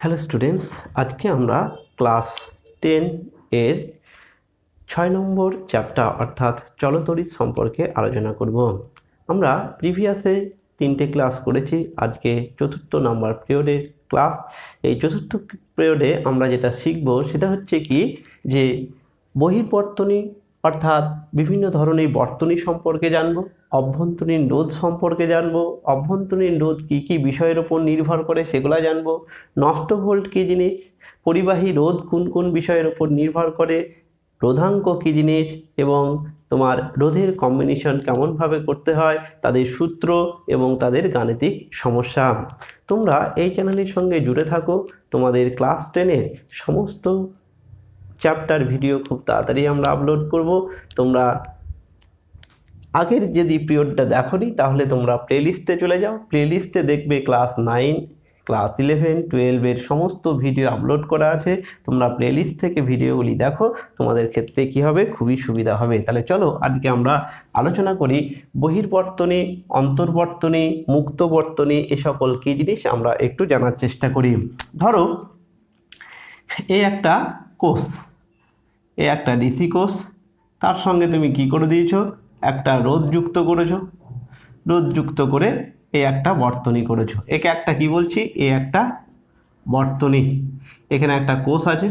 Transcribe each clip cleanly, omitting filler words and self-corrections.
Hello students, আজকে আমরা class 10 এর 6 নম্বর চ্যাপ্টার অর্থাৎ চলতরিৎ সম্পর্কে আলোচনা করব। আমরা প্রিভিয়াসে 3টে ক্লাস করেছি, আজকে 4র্থ নাম্বার পিরিয়ডের ক্লাস। এই 4র্থ পিরিয়ডে আমরা যেটা শিখব সেটা হচ্ছে কি যে বহির্বর্তনী অর্থাৎ বিভিন্ন ধরনের বর্তনী সম্পর্কে জানব, অভ্যন্তরীণ রোধ সম্পর্কে জানব, অভ্যন্তরীণ রোধ কী কী বিষয়ের ওপর নির্ভর করে সেগুলো জানব, নষ্ট ভোল্ট কী জিনিস, পরিবাহী রোধ কোন কোন বিষয়ের ওপর নির্ভর করে, রোধাঙ্ক কী জিনিস এবং তোমার রোধের কম্বিনেশন কেমনভাবে করতে হয়, তাদের সূত্র এবং তাদের গাণিতিক সমস্যা। তোমরা এই চ্যানেলের সঙ্গে জুড়ে থাকো, তোমাদের ক্লাস 10-এর সমস্ত চ্যাপ্টার ভিডিও খুব তাড়াতাড়ি আমরা আপলোড করব। তোমরা আগের যদি পিরিয়ডটা দেখোনি তাহলে তোমরা প্লেলিস্টে চলে যাও, প্লেলিস্টে দেখবে ক্লাস 9, ক্লাস 11, 12-এর সমস্ত ভিডিও আপলোড করা আছে। তোমরা প্লেলিস্ট থেকে ভিডিওগুলি দেখো, তোমাদের ক্ষেত্রে কি হবে, খুবই সুবিধা হবে। তাহলে চলো আজকে আমরা আলোচনা করি বহির্বর্তনী, অন্তর্বর্তনী, মুক্ত বর্তনী, এ সকল কী জিনিস আমরা একটু জানার চেষ্টা করি। ধরো এই একটা কোষ, এই একটা ডিসি কোষ, তার সঙ্গে তুমি কি করে দিয়েছো, একটা রোধ যুক্ত করেছো, রোধ যুক্ত করে এই একটা বর্তনী করেছো। একে একটা কি বলছি, এই একটা বর্তনী। এখানে একটা কোষ আছে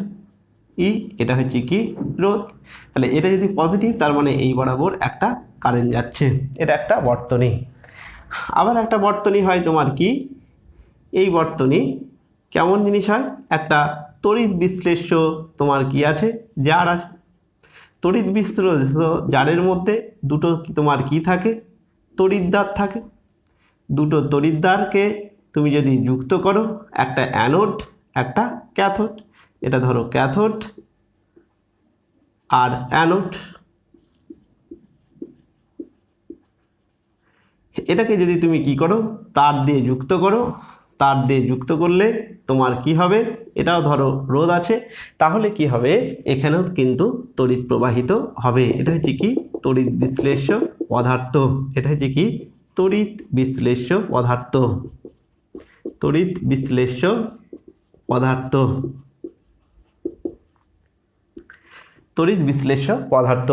ই, এটা হচ্ছে কি রোধ। তাহলে এটা যদি পজিটিভ তার মানে এই বরাবর একটা কারেন্ট যাচ্ছে, এটা একটা বর্তনী। আবার একটা বর্তনী হয় তোমার কি, এই বর্তনী কেমন জিনিস হয়, একটা তড়িৎ বিশ্লেষ্য তোমার কি আছে, জার আছে। তড়িৎ বিশ্লেষ্য জারের মধ্যে দুটো তোমার কি থাকে, তড়িৎদ্বার থাকে। দুটো তড়িৎদ্বারকে তুমি যদি যুক্ত করো, একটা অ্যানোড একটা ক্যাথোড, এটা ধরো ক্যাথোড আর অ্যানোড, এটাকে যদি তুমি কি করো, তার দিয়ে যুক্ত করো, তার দিয়ে যুক্ত করলে তোমার কি হবে, এটাও ধরো রোধ আছে, তাহলে কি হবে, এখানেও কিন্তু তড়িৎ প্রবাহিত হবে। এটা হচ্ছে কি তড়িৎ বিশ্লেষ্য পদার্থ, এটা হচ্ছে কি তড়িৎ বিশ্লেষ্য পদার্থ, তড়িৎ বিশ্লেষ্য পদার্থ, তড়িৎ বিশ্লেষ্য পদার্থ।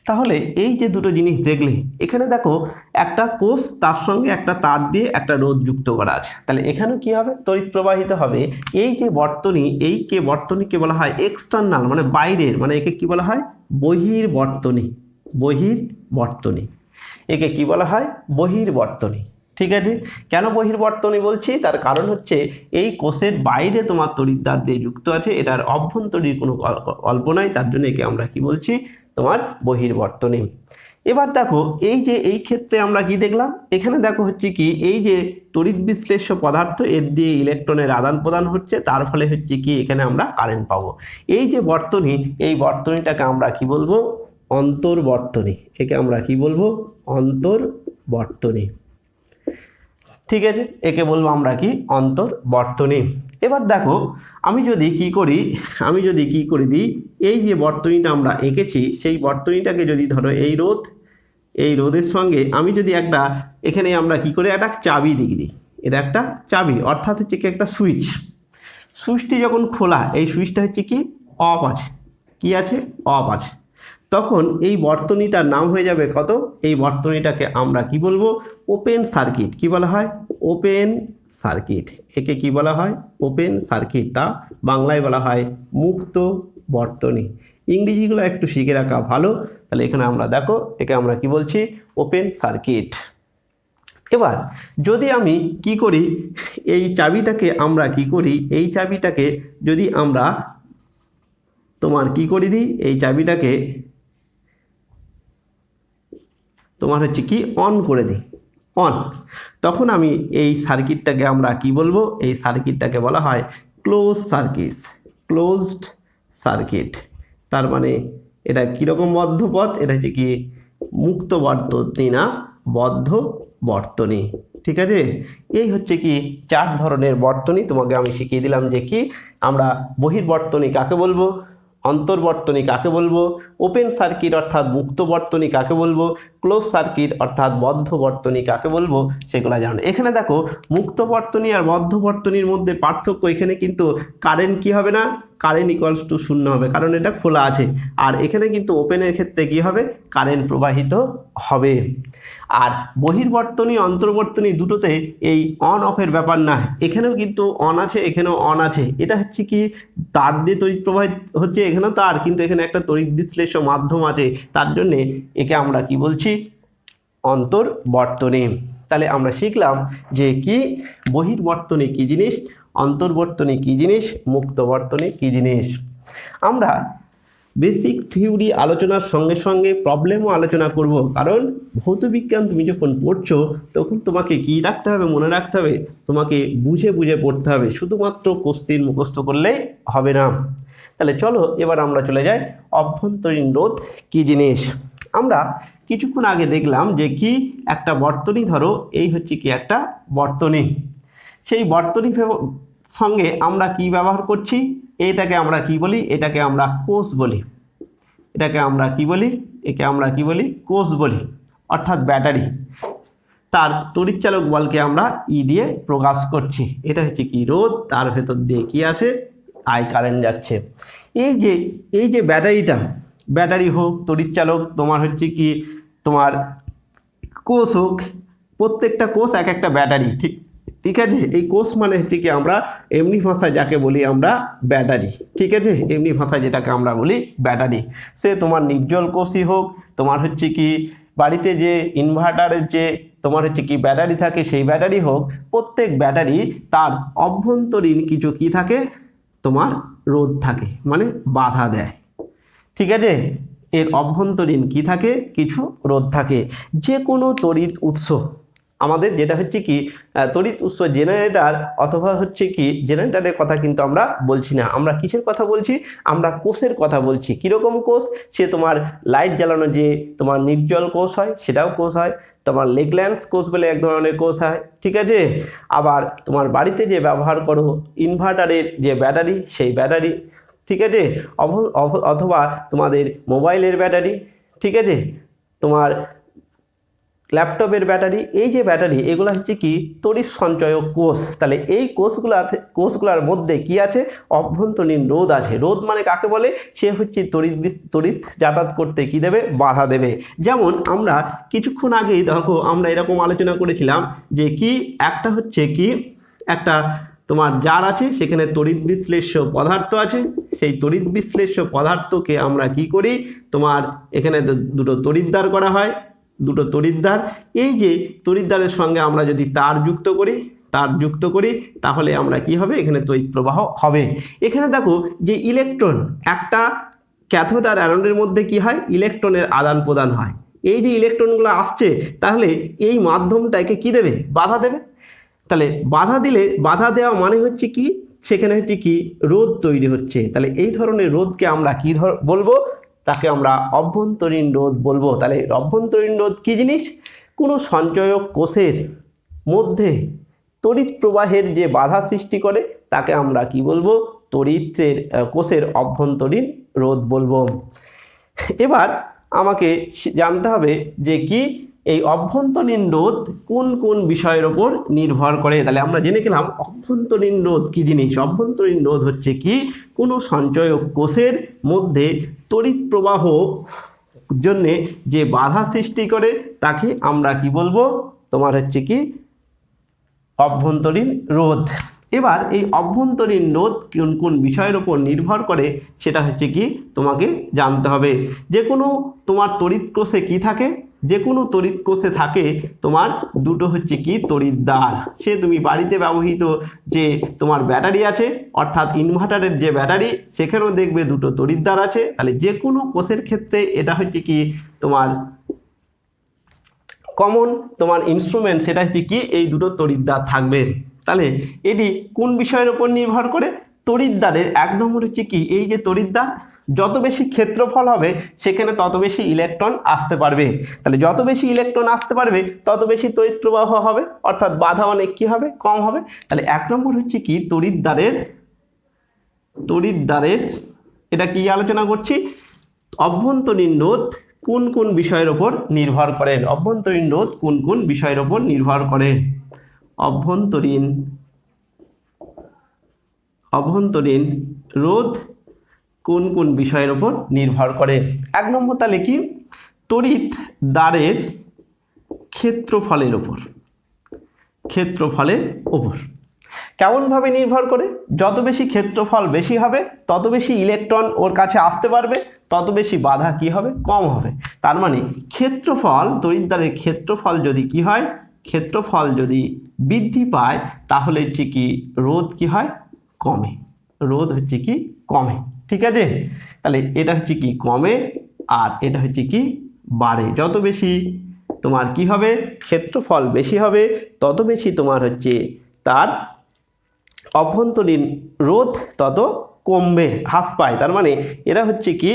তাহলে এই যে দুটো জিনিস দেখলে, এখানে দেখো একটা কোষ, তার সঙ্গে একটা তার দিয়ে একটা রোধ যুক্ত করা আছে। তাহলে এখানেও কি হবে, তড়িৎ প্রবাহিত হবে। এই যে বর্তনী, এই কে বর্তনীকে বলা হয় এক্সটার্নাল, মানে বাইরের, মানে একে কি বলা হয় বহির্বর্তনী, বহির্বর্তনী, একে কি বলা হয় বহির্বর্তনী। ঠিক আছে, কেন বহির্বর্তনী বলছি, তার কারণ হচ্ছে এই কোষের বাইরে তোমার তড়িৎদ্বার দিয়ে যুক্ত আছে, এটার অভ্যন্তরীণ কোনো গল্প নাই, তার জন্য একে আমরা কি বলছি, তোমার বহির্বর্তনী। এবার দেখো এই যে এই ক্ষেত্রে আমরা কি দেখলাম, এখানে দেখো হচ্ছে কি এই যে তড়িৎ বিশ্লেষ্য পদার্থ, এর দিয়ে ইলেকট্রনের আদান প্রদান হচ্ছে, তার ফলে হচ্ছে কি এখানে আমরা কারেন্ট পাবো। এই যে বর্তনী, এই বর্তনীটাকে আমরা কি বলবো, অন্তর্বর্তনী। একে আমরা কি বলবো, অন্তর্বর্তনী। ঠিক আছে, একে বলবো আমরা কি অন্তর্বর্তনী। এবার দেখো আমি যদি কি করি, আমি যদি কি করে দিই, এই যে বর্তনীটা আমরা এঁকেছি, সেই বর্তনীটাকে যদি ধরো এই রোধ, এই রোধের সঙ্গে আমি যদি একটা, এখানে আমরা কি করে একটা চাবি দিয়ে দিই, এটা একটা চাবি অর্থাৎ হচ্ছে কি একটা সুইচ। সুইচটি যখন খোলা, এই সুইচটা হচ্ছে কি অফ আছে, কি আছে অফ আছে, তখন এই বর্তনীটার নাম হয়ে যাবে কত, এই বর্তনীটাকে আমরা কি বলবো ওপেন সার্কিট। কি বলা হয়, ওপেন সার্কিট। একে কি বলা হয়, ওপেন সার্কিট, তা বাংলায় বলা হয় মুক্ত বর্তনী। ইংরেজিগুলো একটু শিখে রাখা ভালো। তাহলে এখানে আমরা দেখো একে আমরা কি বলছি, ওপেন সার্কিট। এবার যদি আমি কি করি, এই চাবিটাকে আমরা কি করি, এই চাবিটাকে যদি আমরা তোমার কি করে দিই, এই চাবিটাকে তোমার হচ্ছে কি অন করে দিই, অন, তখন আমি এই সার্কিটটাকে আমরা কি বলবো, এই সার্কিটটাকে বলা হয় ক্লোজ সার্কিট, ক্লোজড সার্কিট। তার মানে এটা কীরকম বদ্ধ পথ, এটা হচ্ছে কি মুক্ত বর্তনী না বদ্ধ বর্তনী। ঠিক আছে, এই হচ্ছে কি 4 ধরনের বর্তনী তোমাকে আমি শিখিয়ে দিলাম, যে কি আমরা বহির্বর্তনী কাকে বলবো, অন্তর্বর্তনী কাকে বলবো, ওপেন সার্কিট অর্থাৎ মুক্ত বর্তনী কাকে বলবো, ক্লোজ সার্কিট অর্থাৎ বদ্ধ বর্তনী কাকে বলবো, সেগুলো জানো। এখানে দেখো মুক্ত বর্তনী আর বদ্ধ বর্তনীর মধ্যে পার্থক্য, এখানে কিন্তু কারেন্ট কি হবে না, কারেন্ট ইকুয়ালস টু শূন্য হবে, কারণ এটা খোলা আছে। আর এখানে কিন্তু ওপেনের ক্ষেত্রে কি হবে, কারেন্ট প্রবাহিত হবে। আর বহির্বর্তনী অন্তর্বর্তনী দুটোতে এই অন অফের ব্যাপার না, এখানেও কিন্তু অন আছে, এখানেও অন আছে। এটা হচ্ছে কি তার দিয়ে তড়িৎ প্রবাহিত হচ্ছে, এখানেও তার, কিন্তু এখানে একটা তড়িৎ বিশ্লেষ্য মাধ্যম আছে, তার জন্যে একে আমরা কি বলছি, অন্তর্বর্তনী। তাহলে আমরা শিখলাম যে কি বহির্বর্তনী কি জিনিস, অন্তর্বর্তনী কি জিনিস, মুক্ত বর্তনী কি জিনিস। আমরা বেসিক থিওরি আলোচনার সঙ্গে সঙ্গে প্রবলেমও আলোচনা করব, কারণ ভৌতবিজ্ঞান তুমি যখন পড়ছো তখন তোমাকে কি রাখতে হবে, মনে রাখতে হবে, তোমাকে বুঝে বুঝে পড়তে হবে, শুধুমাত্র কোশ্চেন মুখস্থ করলেই হবে না। তাহলে চলো এবার আমরা চলে যাই অভ্যন্তরীণ রোধ কি জিনিস। আমরা কিছুক্ষণ আগে দেখলাম যে কি একটা বর্তনী, ধরো এই হচ্ছে কি একটা বর্তনী, সেই বর্তনী সঙ্গে আমরা কি ব্যবহার করছি, এটাকে আমরা কি বলি, এটাকে আমরা কোষ বলি, এটাকে আমরা কি বলি, একে আমরা কি বলি, কোষ বলি, অর্থাৎ ব্যাটারি। তার তড়িৎচালক বলকে আমরা ই দিয়ে প্রকাশ করছি, এটা হচ্ছে কি রোধ, তার ভেতর দিয়ে কি আছে, আই কারেন্ট যাচ্ছে। এই যে ব্যাটারিটা, ব্যাটারি হোক, তড়িৎচালক, তোমার হচ্ছে কি তোমার কোষ হোক, প্রত্যেকটা কোষ এক একটা ব্যাটারি, ঠিক আছে। এই কোষ মানে হচ্ছে কি আমরা এমনি ভাষায় যাকে বলি আমরা ব্যাটারি, ঠিক আছে, এমনি ভাষায় যেটাকে আমরা বলি ব্যাটারি। সে তোমার নির্জল কোষই হোক, তোমার হচ্ছে কি বাড়িতে যে ইনভার্টারের যে তোমার হচ্ছে কি ব্যাটারি থাকে সেই ব্যাটারি হোক, প্রত্যেক ব্যাটারি তার অভ্যন্তরীণ কিছু কি থাকে, তোমার রোধ থাকে, মানে বাধা দেয়, ঠিক আছে। এর অভ্যন্তরীণ কি থাকে, কিছু রোধ থাকে। যে কোনো তড়িৎ উৎস, আমাদের যেটা হচ্ছে কি তড়িৎ উৎস জেনারেটর, অথবা হচ্ছে কি জেনারেটরের কথা কিন্তু আমরা বলছি না, আমরা কিসের কথা বলছি, আমরা কোষের কথা বলছি। কীরকম কোষ, সে তোমার লাইট জ্বালানো যে তোমার নির্জল কোষ হয় সেটাও কোষ হয়, তোমার লেগল্যান্স কোষ বলে এক ধরনের কোষ হয়, ঠিক আছে। আবার তোমার বাড়িতে যে ব্যবহার করো ইনভার্টারের যে ব্যাটারি, সেই ব্যাটারি, ঠিক আছে, অথবা তোমাদের মোবাইলের ব্যাটারি, ঠিক আছে, তোমার ল্যাপটপের ব্যাটারি, এই যে ব্যাটারি এগুলো হচ্ছে কি তড়িৎ সঞ্চয়ক কোষ। তাহলে এই কোষগুলোর মধ্যে কি আছে, অভ্যন্তরীণ রোধ আছে। রোধ মানে কাকে বলে, সে হচ্ছে তড়িৎ যাতায়াত করতে কি দেবে, বাধা দেবে। যেমন আমরা কিছুক্ষণ আগেই দেখো আমরা এরকম আলোচনা করেছিলাম যে কি একটা হচ্ছে কি একটা তোমার জার আছে, সেখানে তড়িৎ বিশ্লেষ্য পদার্থ আছে, সেই তড়িৎ বিশ্লেষ্য পদার্থকে আমরা কি করি, তোমার এখানে দুটো তড়িৎদ্বার করা হয়, দুটো তড়িৎদ্বার। এই যে তড়িৎদ্বারের সঙ্গে আমরা যদি তার যুক্ত করি তাহলে আমরা কি হবে, এখানে তড়িৎ প্রবাহ হবে। এখানে দেখো যে ইলেকট্রন, একটা ক্যাথোড আর অ্যানোডের মধ্যে কি হয়, ইলেকট্রনের আদান প্রদান হয়। এই যে ইলেকট্রনগুলো আসছে, তাহলে এই মাধ্যমটাকে কি দেবে, বাধা দেবে। তাহলে বাধা দেওয়া মানে হচ্ছে কি, সেখানে হচ্ছে কি রোধ তৈরি হচ্ছে। তাহলে এই ধরনের রোধকে আমরা কি বলবো, তাকে আমরা অভ্যন্তরীণ রোধ বলবো। তাহলে অভ্যন্তরীণ রোধ কি জিনিস, কোনো সঞ্চয়ক কোষের মধ্যে তড়িৎ প্রবাহের যে বাধা সৃষ্টি করে তাকে আমরা কি বলবো, কোষের অভ্যন্তরীণ রোধ বলবো। এবার আমাকে জানতে হবে যে কি এই অভ্যন্তরীণ রোধ কোন কোন বিষয়ের ওপর নির্ভর করে। তাহলে আমরা জেনে গেলাম অভ্যন্তরীণ রোধ কি জিনিস। অভ্যন্তরীণ রোধ হচ্ছে কি কোনো সঞ্চয়ক কোষের মধ্যে তড়িৎ প্রবাহ জন্যে যে বাধা সৃষ্টি করে তাকে আমরা কি বলবো, তোমার হচ্ছে কি অভ্যন্তরীণ রোধ। এবার এই অভ্যন্তরীণ রোধ কোন কোন বিষয়ের উপর নির্ভর করে সেটা হচ্ছে কি তোমাকে জানতে হবে। যে কোনো তোমার তড়িৎ কোষে কি থাকে, যে কোনো তড়িৎ কোষে থাকে তোমার দুটো হচ্ছে কি তড়িৎদ্বার। সে তুমি বাড়িতে ব্যবহৃত যে তোমার ব্যাটারি আছে, অর্থাৎ ইনভার্টারের যে ব্যাটারি, সেখানেও দেখবে দুটো তড়িৎদ্বার আছে। তাহলে যে কোনো কোষের ক্ষেত্রে এটা হচ্ছে কি তোমার কমন তোমার ইনস্ট্রুমেন্ট, সেটা হচ্ছে কি এই দুটো তড়িৎদ্বার থাকবে। তাহলে এটি কোন বিষয়ের উপর নির্ভর করে, তড়িৎদ্বারের এক নম্বর হচ্ছে কি এই যে তড়িৎদ্বার, যত বেশি ক্ষেত্রফল হবে সেখানে তত বেশি ইলেকট্রন আসতে পারবে। তাহলে যত বেশি ইলেকট্রন আসতে পারবে তত বেশি তড়িৎ প্রবাহ হবে, অর্থাৎ বাধা অনেক কি হবে, কম হবে। তাহলে এক নম্বর হচ্ছে কি তড়িৎদ্বারের এটা কি আলোচনা করছি, অভ্যন্তরীণ রোধ কোন কোন বিষয়ের উপর নির্ভর করে, অভ্যন্তরীণ রোধ কোন কোন বিষয়ের উপর নির্ভর করে, অভ্যন্তরীণ রোধ কোন কোন বিষয়ের উপর নির্ভর করে। 1 নম্বর তাহলে কি, তড়িৎ দ্বারের ক্ষেত্রফলের উপর, কেমনভাবে নির্ভর করে, যত বেশি ক্ষেত্রফল বেশি হবে তত বেশি ইলেকট্রন ওর কাছে আসতে পারবে, তত বেশি বাধা কি হবে, কম হবে। তার মানে ক্ষেত্রফল, তড়িৎদ্বারের ক্ষেত্রফল যদি কি হয়, ক্ষেত্রফল যদি বৃদ্ধি পায় তাহলে হচ্ছে কি রোধ কি হয়, কমে, রোধ হচ্ছে কি কমে। ঠিক আছে, তাহলে এটা হচ্ছে কি কমে আর এটা হচ্ছে কি বাড়ে। যত বেশি তোমার কি হবে, ক্ষেত্রফল বেশি হবে তত বেশি তোমার হচ্ছে তার অভ্যন্তরীণ রোধ তত কমবে, হ্রাস পায়। তার মানে এটা হচ্ছে কি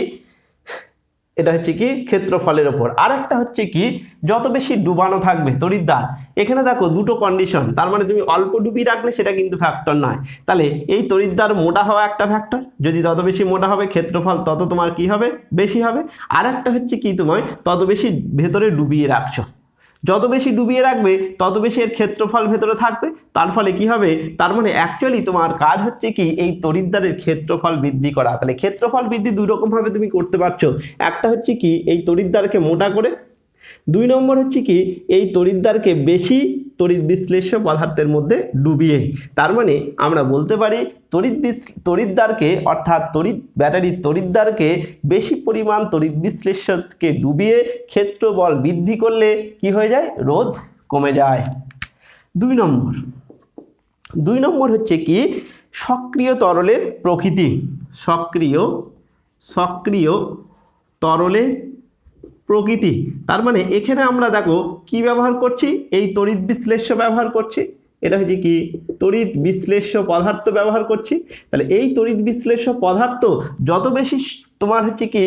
ক্ষেত্রফলের ওপর। আর একটা হচ্ছে কি, যত বেশি ডুবানো থাকবে তড়িৎদ্বার, এখানে দেখো দুটো কন্ডিশন, তার মানে তুমি অল্প ডুবিয়ে রাখলে সেটা কিন্তু ফ্যাক্টর নয়। তাহলে এই তড়িৎদ্বার মোটা হওয়া একটা ফ্যাক্টর, যদি তত বেশি মোটা হবে ক্ষেত্রফল তত তোমার কি হবে, বেশি হবে। আর একটা হচ্ছে কি, তোমায় তত বেশি ভেতরে ডুবিয়ে রাখছো, যত বেশি ডুবিয়ে রাখবে তত বেশি এর ক্ষেত্রফল ভেতরে থাকবে, তার ফলে কি হবে, তার মানে অ্যাকচুয়ালি তোমার কাজ হচ্ছে কি এই তড়িৎদ্বারের ক্ষেত্রফল বৃদ্ধি করা। তাহলে ক্ষেত্রফল বৃদ্ধি দুই রকমভাবে তুমি করতে পারছো, একটা হচ্ছে কি এই তড়িৎদ্বারকে মোটা করে, 2 নম্বর হচ্ছে কি এই তড়িৎদ্বারকে বেশি তড়িৎ বিশ্লেষ্য পদার্থের মধ্যে ডুবিয়ে। তার মানে আমরা বলতে পারি তড়িৎদ্বারকে অর্থাৎ ব্যাটারির তড়িৎদ্বারকে বেশি পরিমাণ তড়িৎ বিশ্লেষ্যকে ডুবিয়ে ক্ষেত্র বল বৃদ্ধি করলে কি হয়ে যায়, রোধ কমে যায়। 2 নম্বর হচ্ছে কি সক্রিয় তরলের প্রকৃতি, সক্রিয় তরলের প্রকৃতি। তার মানে এখানে আমরা দেখো কি ব্যবহার করছি, এই তড়িৎ বিশ্লেষ্য ব্যবহার করছি, এটা হচ্ছে কি তড়িৎ বিশ্লেষ্য পদার্থ ব্যবহার করছি। তাহলে এই তড়িৎ বিশ্লেষ্য পদার্থ যত বেশি তোমার হচ্ছে কি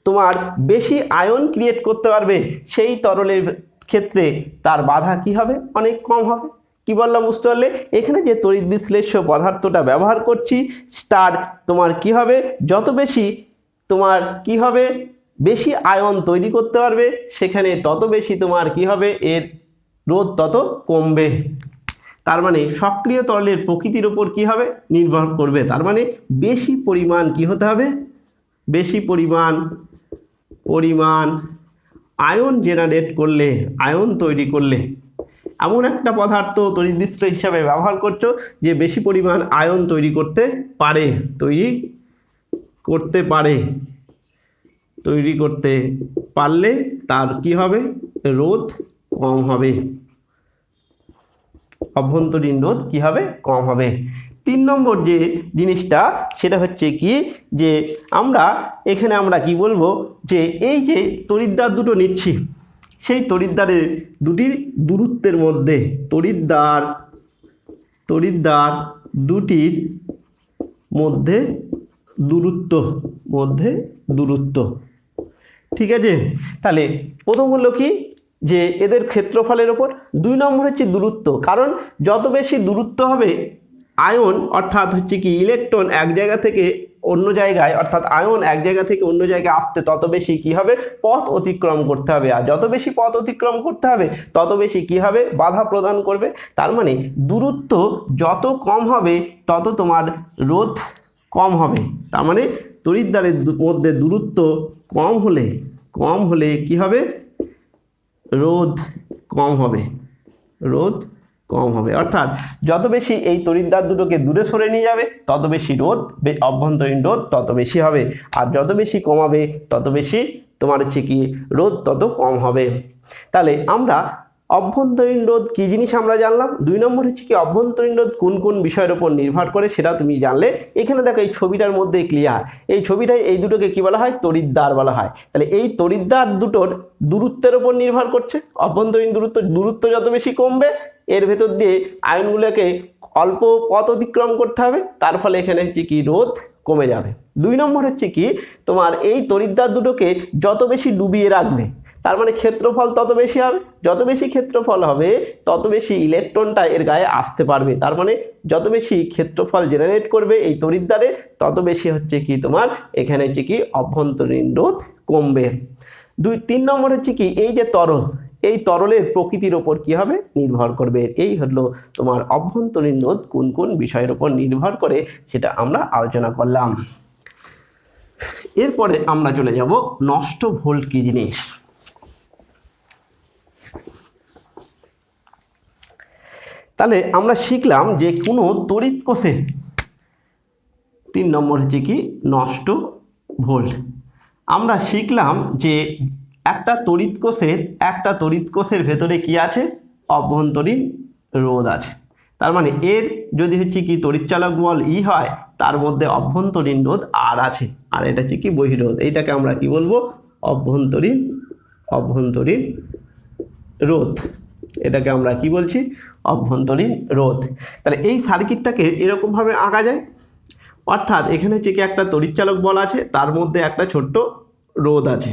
তোমার বেশি আয়ন ক্রিয়েট করতে পারবে, সেই তরলের ক্ষেত্রে তার বাধা কি হবে, অনেক কম হবে। কি বললাম বুঝতে পারলে, এখানে যে তড়িৎ বিশ্লেষ্য পদার্থটা ব্যবহার করছি তার তোমার কি হবে, যত বেশি তোমার কি হবে, বেশি আয়ন তৈরি করতে পারবে, সেখানে তত বেশি তোমার কি হবে, এর রোধ তত কমবে। তার মানে সক্রিয় তরলের প্রকৃতির উপর কি হবে, নির্ভর করবে। তার মানে বেশি পরিমাণ কি হতে হবে, বেশি পরিমাণ আয়ন জেনারেট করলে, আয়ন তৈরি করলে, এমন একটা পদার্থ তড়িৎ বিশ্লেষ্য হিসাবে ব্যবহার করছো যে বেশি পরিমাণ আয়ন তৈরি করতে পারলে তার কি হবে, রোধ কম হবে, অভ্যন্তরীণ রোধ কি হবে, কম হবে। 3 নম্বর যে জিনিসটা সেটা হচ্ছে কি, যে এখানে আমরা কি বলবো, যে এই যে তড়িৎদ্বার দুটো নিচ্ছি, সেই তড়িৎদ্বারের দুটির দূরত্বের মধ্যে, তড়িৎদ্বার দুটির মধ্যে দূরত্ব, ঠিক আছে। তাহলে প্রথম হলো কি, যে এদের ক্ষেত্রফলের ওপর, 2 নম্বর হচ্ছে দূরত্ব, কারণ যত বেশি দূরত্ব হবে আয়ন অর্থাৎ হচ্ছে কি ইলেকট্রন এক জায়গা থেকে অন্য জায়গায়, অর্থাৎ আয়ন এক জায়গা থেকে অন্য জায়গায় আসতে তত বেশি কি হবে, পথ অতিক্রম করতে হবে, আর যত বেশি পথ অতিক্রম করতে হবে তত বেশি কি হবে, বাধা প্রদান করবে। তার মানে দূরত্ব যত কম হবে তত তোমার রোধ কম হবে। তার মানে তড়িৎদ্বারের মধ্যে দূরত্ব কম হলে কি হবে, রোধ কম হবে, অর্থাৎ যত বেশি এই তড়িৎদ্বার দুটোকে দূরে সরে নিয়ে যাবে তত বেশি অভ্যন্তরীণ রোধ তত বেশি হবে, আর যত বেশি কমাবে তত বেশি তোমার হচ্ছে কি রোধ তত কম হবে। তাহলে আমরা অভ্যন্তরীণ রোধ কি জিনিস আমরা জানলাম। 2 নম্বর হচ্ছে কি অভ্যন্তরীণ রোধ কোন কোন বিষয়ের উপর নির্ভর করে সেটা তুমি জানলে। এখানে দেখো এই ছবিটার মধ্যে ক্লিয়ার, এই ছবিটায় এই দুটোকে কি বলা হয়, তড়িৎদ্বার বলা হয়। তাহলে এই তড়িৎদ্বার দুটোর দূরত্বের উপর নির্ভর করছে, অভ্যন্তরীণ দূরত্ব যত বেশি কমবে এর ভেতর দিয়ে আয়নগুলোকে অল্প পথ অতিক্রম করতে হবে, তার ফলে এখানে হচ্ছে কি রোধ কমে যাবে। 2 নম্বর হচ্ছে কি তোমার এই তড়িৎদ্বার দুটোকে যত বেশি ডুবিয়ে রাখবে তার মানে ক্ষেত্রফল তত বেশি হবে, যত বেশি ক্ষেত্রফল হবে তত বেশি ইলেকট্রনটা এর গায়ে আসতে পারবে। তার মানে যত বেশি ক্ষেত্রফল জেনারেট করবে এই তড়িৎদ্বারে তত বেশি হচ্ছে কি তোমার এখানে হচ্ছে কি অভ্যন্তরীণ রোধ কমবে। 3 নম্বর হচ্ছে কি এই যে তরল, এই তরলের প্রকৃতির ওপর কি হবে নির্ভর করবে। এই হলো তোমার অভ্যন্তরীণ রোধ কোন কোন বিষয়ের উপর নির্ভর করে সেটা আমরা আলোচনা করলাম। এরপরে আমরা চলে যাব নষ্ট ভোল্ট কি জিনিস। তাহলে আমরা শিখলাম যে কোনো তড়িৎ কোষের 3 নম্বর হচ্ছে কি নষ্ট ভোল্ট। আমরা শিখলাম যে একটা তড়িৎ কোষের ভেতরে কি আছে অভ্যন্তরীণ রোধ আছে। তার মানে এর যদি হচ্ছে কি তড়িৎচালক বল ই হয় তার মধ্যে অভ্যন্তরীণ রোধ আর আছে, আর এটা হচ্ছে কি বহিরোধ। এইটাকে আমরা কি বলবো অভ্যন্তরীণ রোধ। এটাকে আমরা কি বলছি অভ্যন্তরীণ রোধ। তাহলে এই সার্কিটটাকে এরকমভাবে আঁকা যায়, অর্থাৎ এখানে হচ্ছে কি একটা তড়িৎচালক বল আছে তার মধ্যে একটা ছোট্ট রোধ আছে,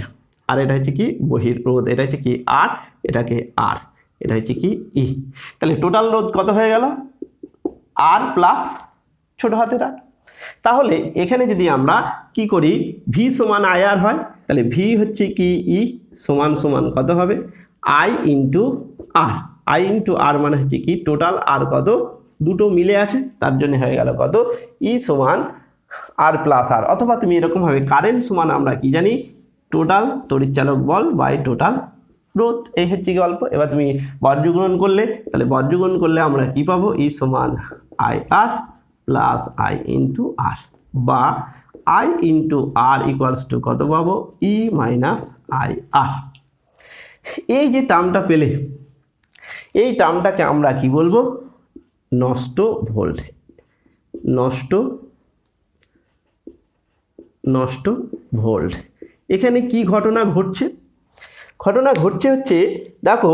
আর এটা হচ্ছে কি বহিরোধ। এটা হচ্ছে কি আর, এটাকে আর, এটা হচ্ছে কি ই। তাহলে টোটাল রোধ কত হয়ে গেল আর প্লাস ছোট হাতের আর। তাহলে এখানে যদি আমরা কি করি ভি সমান আই আর হয়, তাহলে ভি হচ্ছে কি ই সমান সমান কত হবে I into R. I into R মানে হচ্ছে কি টোটাল আর কত দুটো মিলে আছে তার জন্য হয়ে গেল কত ই সমান আর প্লাস আর। অথবা তুমি এরকমভাবে কারেন্ট সমান আমরা কি জানি টোটাল তড়িৎচালক বল বাই টোটাল রোধ। এই হচ্ছে কি গল্প। এবার তুমি বর্গগুণন করলে, তাহলে বর্গগুণন করলে আমরা কি পাবো ই সমান I R plus I into R, বা I into R equals to কত পাবো ই মাইনাস আই আর। এই যে টার্মটা পেলে এই টার্মটাকে আমরা কি বলবো নষ্ট ভোল্ট। নষ্ট ভোল্ট। এখানে কি ঘটনা ঘটছে হচ্ছে দেখো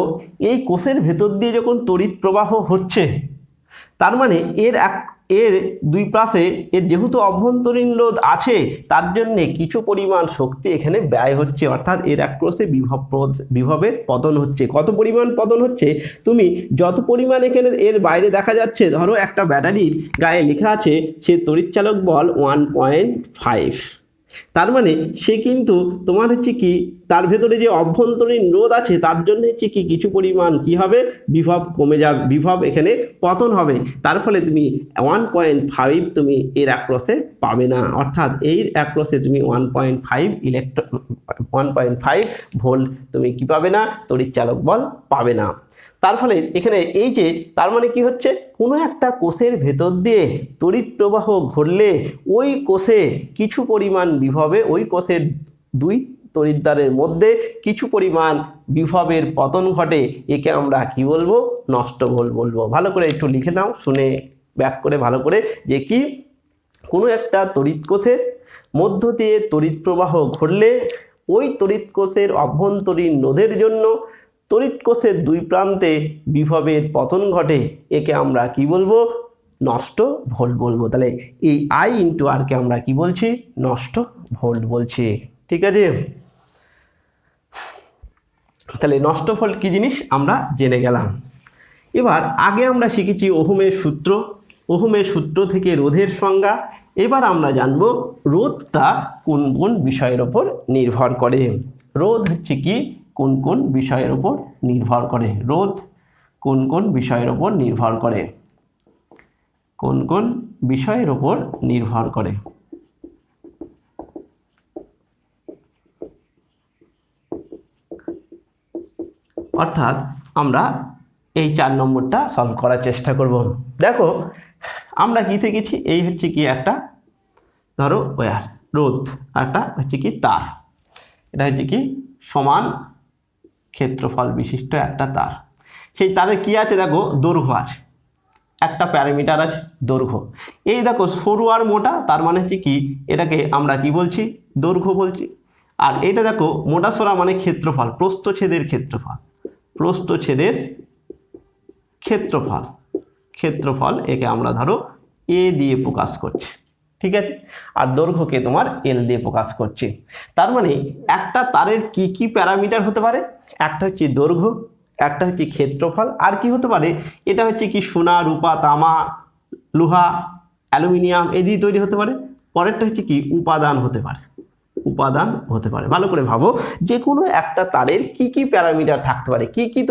এই কোষের ভেতর দিয়ে যখন তড়িৎ প্রবাহ হচ্ছে তার মানে এর দুই পাশে এর যেহেতু অভ্যন্তরীণ রোধ আছে তার জন্যে কিছু পরিমাণ শক্তি এখানে ব্যয় হচ্ছে, অর্থাৎ এর অ্যাক্রসে বিভবের পতন হচ্ছে। কত পরিমাণ পতন হচ্ছে তুমি যত পরিমাণ এখানে এর বাইরে দেখা যাচ্ছে, ধরো একটা ব্যাটারির গায়ে লেখা আছে সে তড়িৎচালক বল 1.5, তার মানে সে কিন্তু তোমার হচ্ছে কি তার ভেতরে যে অভ্যন্তরীণ রোধ আছে তার জন্য হচ্ছে কি কিছু পরিমাণ কি হবে বিভব কমে যাবে, বিভব এখানে পতন হবে। তার ফলে তুমি 1.5 তুমি এর অ্যাক্রসে পাবে না, অর্থাৎ এর অ্যাক্রসে তুমি 1.5 ভোল্ট তুমি কি পাবে না তড়িৎচালক বল পাবে না। তার ফলে এখানে এই যে তার মানে কি হচ্ছে কোনো একটা কোষের ভেতর দিয়ে তড়িৎ প্রবাহ ঘটলে ওই কোষে কিছু পরিমাণ বিভবে ওই কোষের দুই তড়িৎদ্বারের মধ্যে কিছু পরিমাণ বিভবের পতন ঘটে। একে আমরা কি বলবো নষ্ট ভোল্ট বলবো। ভালো করে একটু লিখে নাও, শুনে ব্যাক করে ভালো করে, যে কি কোনো একটা তড়িৎ কোষের মধ্য দিয়ে তড়িৎ প্রবাহ ঘটলে ওই তড়িৎ কোষের অভ্যন্তরীণ রোধের জন্য তড়িৎ কোষের দুই প্রান্তে বিভবের পতন ঘটে। একে আমরা কি বলবো নষ্ট ভোল্ট বলবো। তাহলে এই আই ইন্টু আরকে আমরা কি বলছি নষ্ট ভোল্ট বলছি। ঠিক আছে, তাহলে নষ্ট ভোল্ট কি জিনিস আমরা জেনে গেলাম। এবার আগে আমরা শিখেছি ওহমের সূত্র থেকে রোধের সংজ্ঞা। এবার আমরা জানব রোধটা কোন কোন বিষয়ের ওপর নির্ভর করে। রোধ হচ্ছে কি কোন কোন বিষয়ের ওপর নির্ভর করে, রোধ কোন কোন বিষয়ের ওপর নির্ভর করে, কোন কোন বিষয়ের ওপর নির্ভর করে। অর্থাৎ আমরা এই 4 নম্বরটা সলভ করার চেষ্টা করব। দেখো আমরা কি শিখেছি, এই হচ্ছে কি একটা ধরো ওয়্যার রোধ, একটা হচ্ছে কি তার, এটা হচ্ছে কি সমান ক্ষেত্রফল বিশিষ্ট একটা তার। সেই তারে কি আছে দেখো দৈর্ঘ্য আছে, একটা প্যারামিটার আছে দৈর্ঘ্য। এই দেখো সরু আর মোটা, তার মানে হচ্ছে কি এটাকে আমরা কি বলছি দৈর্ঘ্য বলছি। আর এটা দেখো মোটা সরা মানে ক্ষেত্রফল, প্রস্থচ্ছেদের ক্ষেত্রফল, প্রস্থচ্ছেদের ক্ষেত্রফল, একে আমরা ধরো এ দিয়ে প্রকাশ করছি। ঠিক আছে, আর দৈর্ঘ্যকে তোমার এল দিয়ে প্রকাশ করছে। তার মানে একটা তারের কি কি প্যারামিটার হতে পারে, একটা হচ্ছে দৈর্ঘ্য, একটা হচ্ছে ক্ষেত্রফল, আর কি হতে পারে, এটা হচ্ছে কি সোনা, রূপা, তামা, লোহা, অ্যালুমিনিয়াম এই দিয়ে তৈরি হতে পারে। পরেরটা হচ্ছে কি উপাদান হতে পারে, উপাদান হতে পারে। ভালো করে ভাবো, যে কোনো একটা তারের কি কি প্যারামিটার থাকতে পারে, কি কি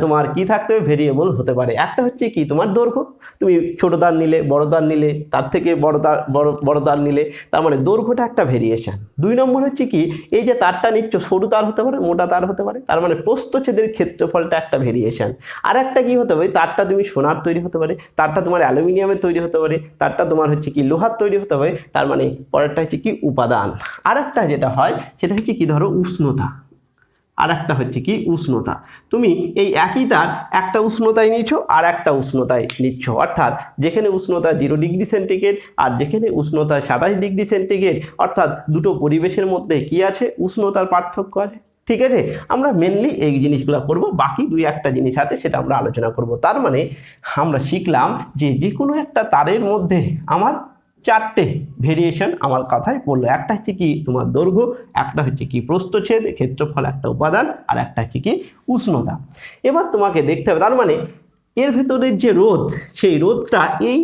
তোমার কি থাকতে হবে, ভেরিয়েবল হতে পারে। একটা হচ্ছে কি তোমার দৈর্ঘ্য, তুমি ছোট তার নিলে, বড় তার নিলে, তার থেকে বড় তার নিলে, তার মানে দৈর্ঘ্যটা একটা ভেরিয়েশন। 2 নম্বর হচ্ছে কি এই যে তারটা নিচ্ছ, সরু তার হতে পারে, মোটা তার হতে পারে, তার মানে প্রস্থচ্ছেদের ক্ষেত্রফলটা একটা ভেরিয়েশন। আর একটা কি হতে পারে, তারটা তুমি সোনার তৈরি হতে পারে, তারটা তোমার অ্যালুমিনিয়ামের তৈরি হতে পারে, তারটা তোমার হচ্ছে কি লোহার তৈরি হতে পারে, তার মানে পরেরটা হচ্ছে কি উপাদান। আর একটা যেটা হয় সেটা হচ্ছে কি ধরো উষ্ণতা, আর একটা হচ্ছে কি উষ্ণতা। তুমি এই একই তার একটা উষ্ণতায় নিচ্ছ আর একটা উষ্ণতায় নিচ্ছ, অর্থাৎ যেখানে উষ্ণতা 0 ডিগ্রি সেন্টিগ্রেড আর যেখানে উষ্ণতা 27 ডিগ্রি সেন্টিগ্রেড, অর্থাৎ দুটো পরিবেশের মধ্যে কি আছে, উষ্ণতার পার্থক্য আছে। ঠিক আছে, আমরা মেনলি এই জিনিসগুলো করব, বাকি 2-1টা জিনিস আছে সেটা আমরা আলোচনা করব। তার মানে আমরা শিখলাম যে যে কোনো একটা তারের মধ্যে আমার 4টে ভেরিয়েশন আমার কথায় পড়লো। একটা হচ্ছে কি তোমার দৈর্ঘ্য, একটা হচ্ছে কি প্রস্থচ্ছেদ, ক্ষেত্রফল, একটা উপাদান, আর একটা হচ্ছে কি উষ্ণতা। এবার তোমাকে দেখতে হবে, তার মানে এর ভেতরের যে রোধ, সেই রোধটা এই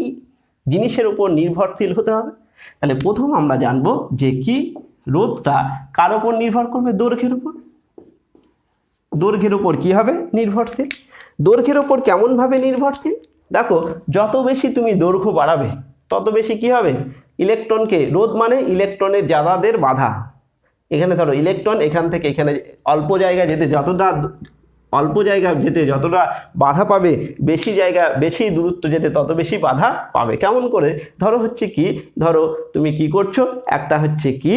জিনিসের উপর নির্ভরশীল হতে হবে। তাহলে প্রথম আমরা জানবো যে কি রোধটা কার উপর নির্ভর করবে, দৈর্ঘ্যের উপর। দৈর্ঘ্যের উপর কি হবে, নির্ভরশীল। দৈর্ঘ্যের উপর কেমনভাবে নির্ভরশীল, দেখো যত বেশি তুমি দৈর্ঘ্য বাড়াবে তত বেশি কি হবে, ইলেকট্রনকে, রোধ মানে ইলেকট্রনের যাদের বাধা, এখানে ধরো ইলেকট্রন এখান থেকে এখানে অল্প জায়গা যেতে যতটা বাধা পাবে, বেশি দূরত্ব যেতে তত বেশি বাধা পাবে। কেমন করে, ধরো হচ্ছে কি, ধরো তুমি কি করছো, একটা হচ্ছে কি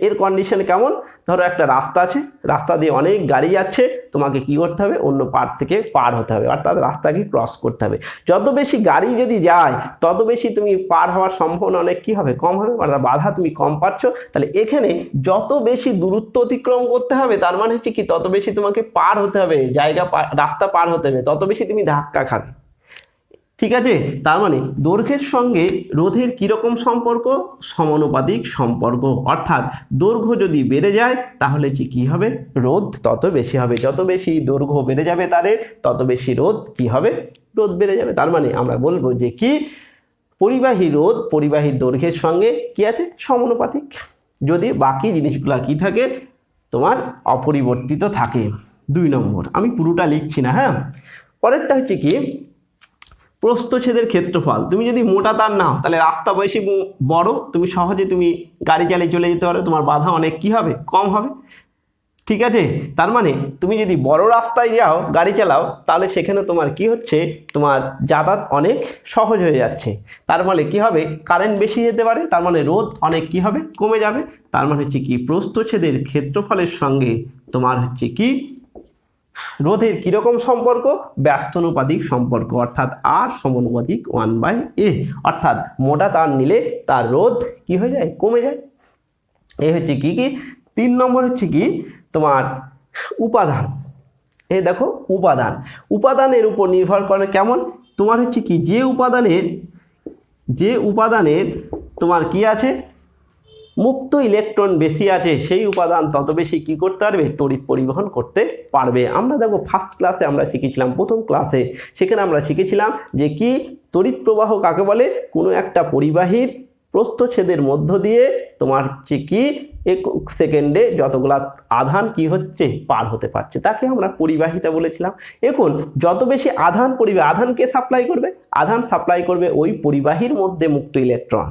এর কন্ডিশন কেমন, ধরো একটা রাস্তা আছে, রাস্তা দিয়ে অনেক গাড়ি যাচ্ছে, তোমাকে কি করতে হবে, অন্য পার থেকে পার হতে হবে, অর্থাৎ রাস্তাকে ক্রস করতে হবে। যত বেশি গাড়ি যদি যায় তত বেশি তুমি পার হওয়ার সম্ভাবনা অনেক কি হবে, কম হবে, অর্থাৎ বাধা তুমি কম পাচ্ছ। তাহলে এখানে যত বেশি দূরত্ব অতিক্রম করতে হবে, তার মানে হচ্ছে কি তত বেশি তোমাকে পার হতে হবে, রাস্তা পার হতে হবে, তত বেশি তুমি ধাক্কা খাবে। ঠিক আছে, তার মানে দৈর্ঘ্যের সঙ্গে রোধের কীরকম সম্পর্ক, সমানুপাতিক সম্পর্ক। অর্থাৎ দৈর্ঘ্য যদি বেড়ে যায় তাহলে যে কী হবে, রোধ তত বেশি হবে। যত বেশি দৈর্ঘ্য বেড়ে যাবে তারের, তত বেশি রোধ কি হবে, রোধ বেড়ে যাবে। তার মানে আমরা বলবো যে কি পরিবাহী রোধ পরিবাহীর দৈর্ঘ্যের সঙ্গে কি আছে, সমানুপাতিক, যদি বাকি জিনিসগুলো কি থাকে, তোমার অপরিবর্তিত থাকে। 2 নম্বর, আমি পুরোটা লিখছি না, হ্যাঁ। পরেরটা হচ্ছে কি প্রস্থচ্ছেদের ক্ষেত্রফল। তুমি যদি মোটা তার নাও তাহলে রাস্তা বেশি বড়, তুমি সহজে তুমি গাড়ি চালিয়ে চলে যেতে পারো, তোমার বাধা অনেক কি হবে, কম হবে। ঠিক আছে, তার মানে তুমি যদি বড় রাস্তায় যাও, গাড়ি চালাও, তাহলে সেখানে তোমার কি হচ্ছে, তোমার যাতায়াত অনেক সহজ হয়ে যাচ্ছে। তার মানে কি হবে, কারেন্ট বেশি যেতে পারে, তার মানে রোধ অনেক কি হবে, কমে যাবে। তার মানে হচ্ছে কি প্রস্থচ্ছেদের ক্ষেত্রফলের সঙ্গে তোমার হচ্ছে কি রোধের কীরকম সম্পর্ক, ব্যস্তানুপাতিক সম্পর্ক, অর্থাৎ আর সমানুপাতিক 1/a। অর্থাৎ মোটা তার নিলে তার রোধ কি হয়ে যায়, কমে যায়। এই হচ্ছে কি 3 নম্বর হচ্ছে কি তোমার উপাদান। এই দেখো উপাদানের উপর নির্ভর করে কেমন, তোমার হচ্ছে কি যে উপাদানের তোমার কি আছে, মুক্ত ইলেকট্রন বেশি আছে, সেই উপাদান তত বেশি কি করতে পারবে, তড়িৎ পরিবহন করতে পারবে। আমরা দেখো ফার্স্ট ক্লাসে আমরা শিখেছিলাম, প্রথম ক্লাসে, সেখানে আমরা শিখেছিলাম যে কি তড়িৎ প্রবাহ কাকে বলে, কোনো একটা পরিবাহীর প্রস্থচ্ছেদের মধ্য দিয়ে তোমার হচ্ছে কি 1 সেকেন্ডে যতগুলা আধান কি হচ্ছে, পার হতে পারছে, তাকে আমরা পরিবাহিতা বলেছিলাম। এখন যত বেশি আধান আধানকে সাপ্লাই করবে, আধান সাপ্লাই করবে ওই পরিবাহীর মধ্যে মুক্ত ইলেকট্রন।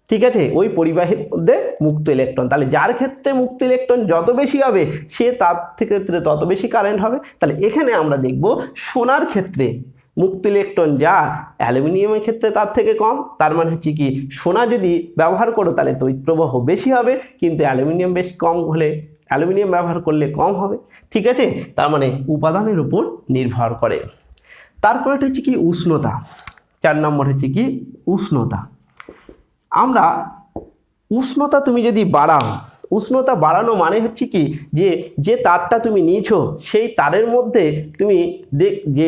ঠিক আছে, ওই পরিবাহীর মধ্যে মুক্ত ইলেকট্রন, তাহলে যার ক্ষেত্রে মুক্ত ইলেকট্রন যত বেশি হবে সে তার ক্ষেত্রে তত বেশি কারেন্ট হবে। তাহলে এখানে আমরা দেখব সোনার ক্ষেত্রে মুক্ত ইলেকট্রন যা অ্যালুমিনিয়ামের ক্ষেত্রে তার থেকে কম। তার মানে হচ্ছে কি সোনা যদি ব্যবহার করো তাহলে তড়িৎ প্রবাহ বেশি হবে, কিন্তু অ্যালুমিনিয়াম ব্যবহার করলে কম হবে। ঠিক আছে, তার মানে উপাদানের উপর নির্ভর করে। তারপরে হচ্ছে কি উষ্ণতা। 4 নম্বর হচ্ছে কি উষ্ণতা। আমরা উষ্ণতা তুমি যদি বাড়াও, উষ্ণতা বাড়ানো মানে হচ্ছে কি যে তারটা তুমি নিয়েছো সেই তারের মধ্যে তুমি যে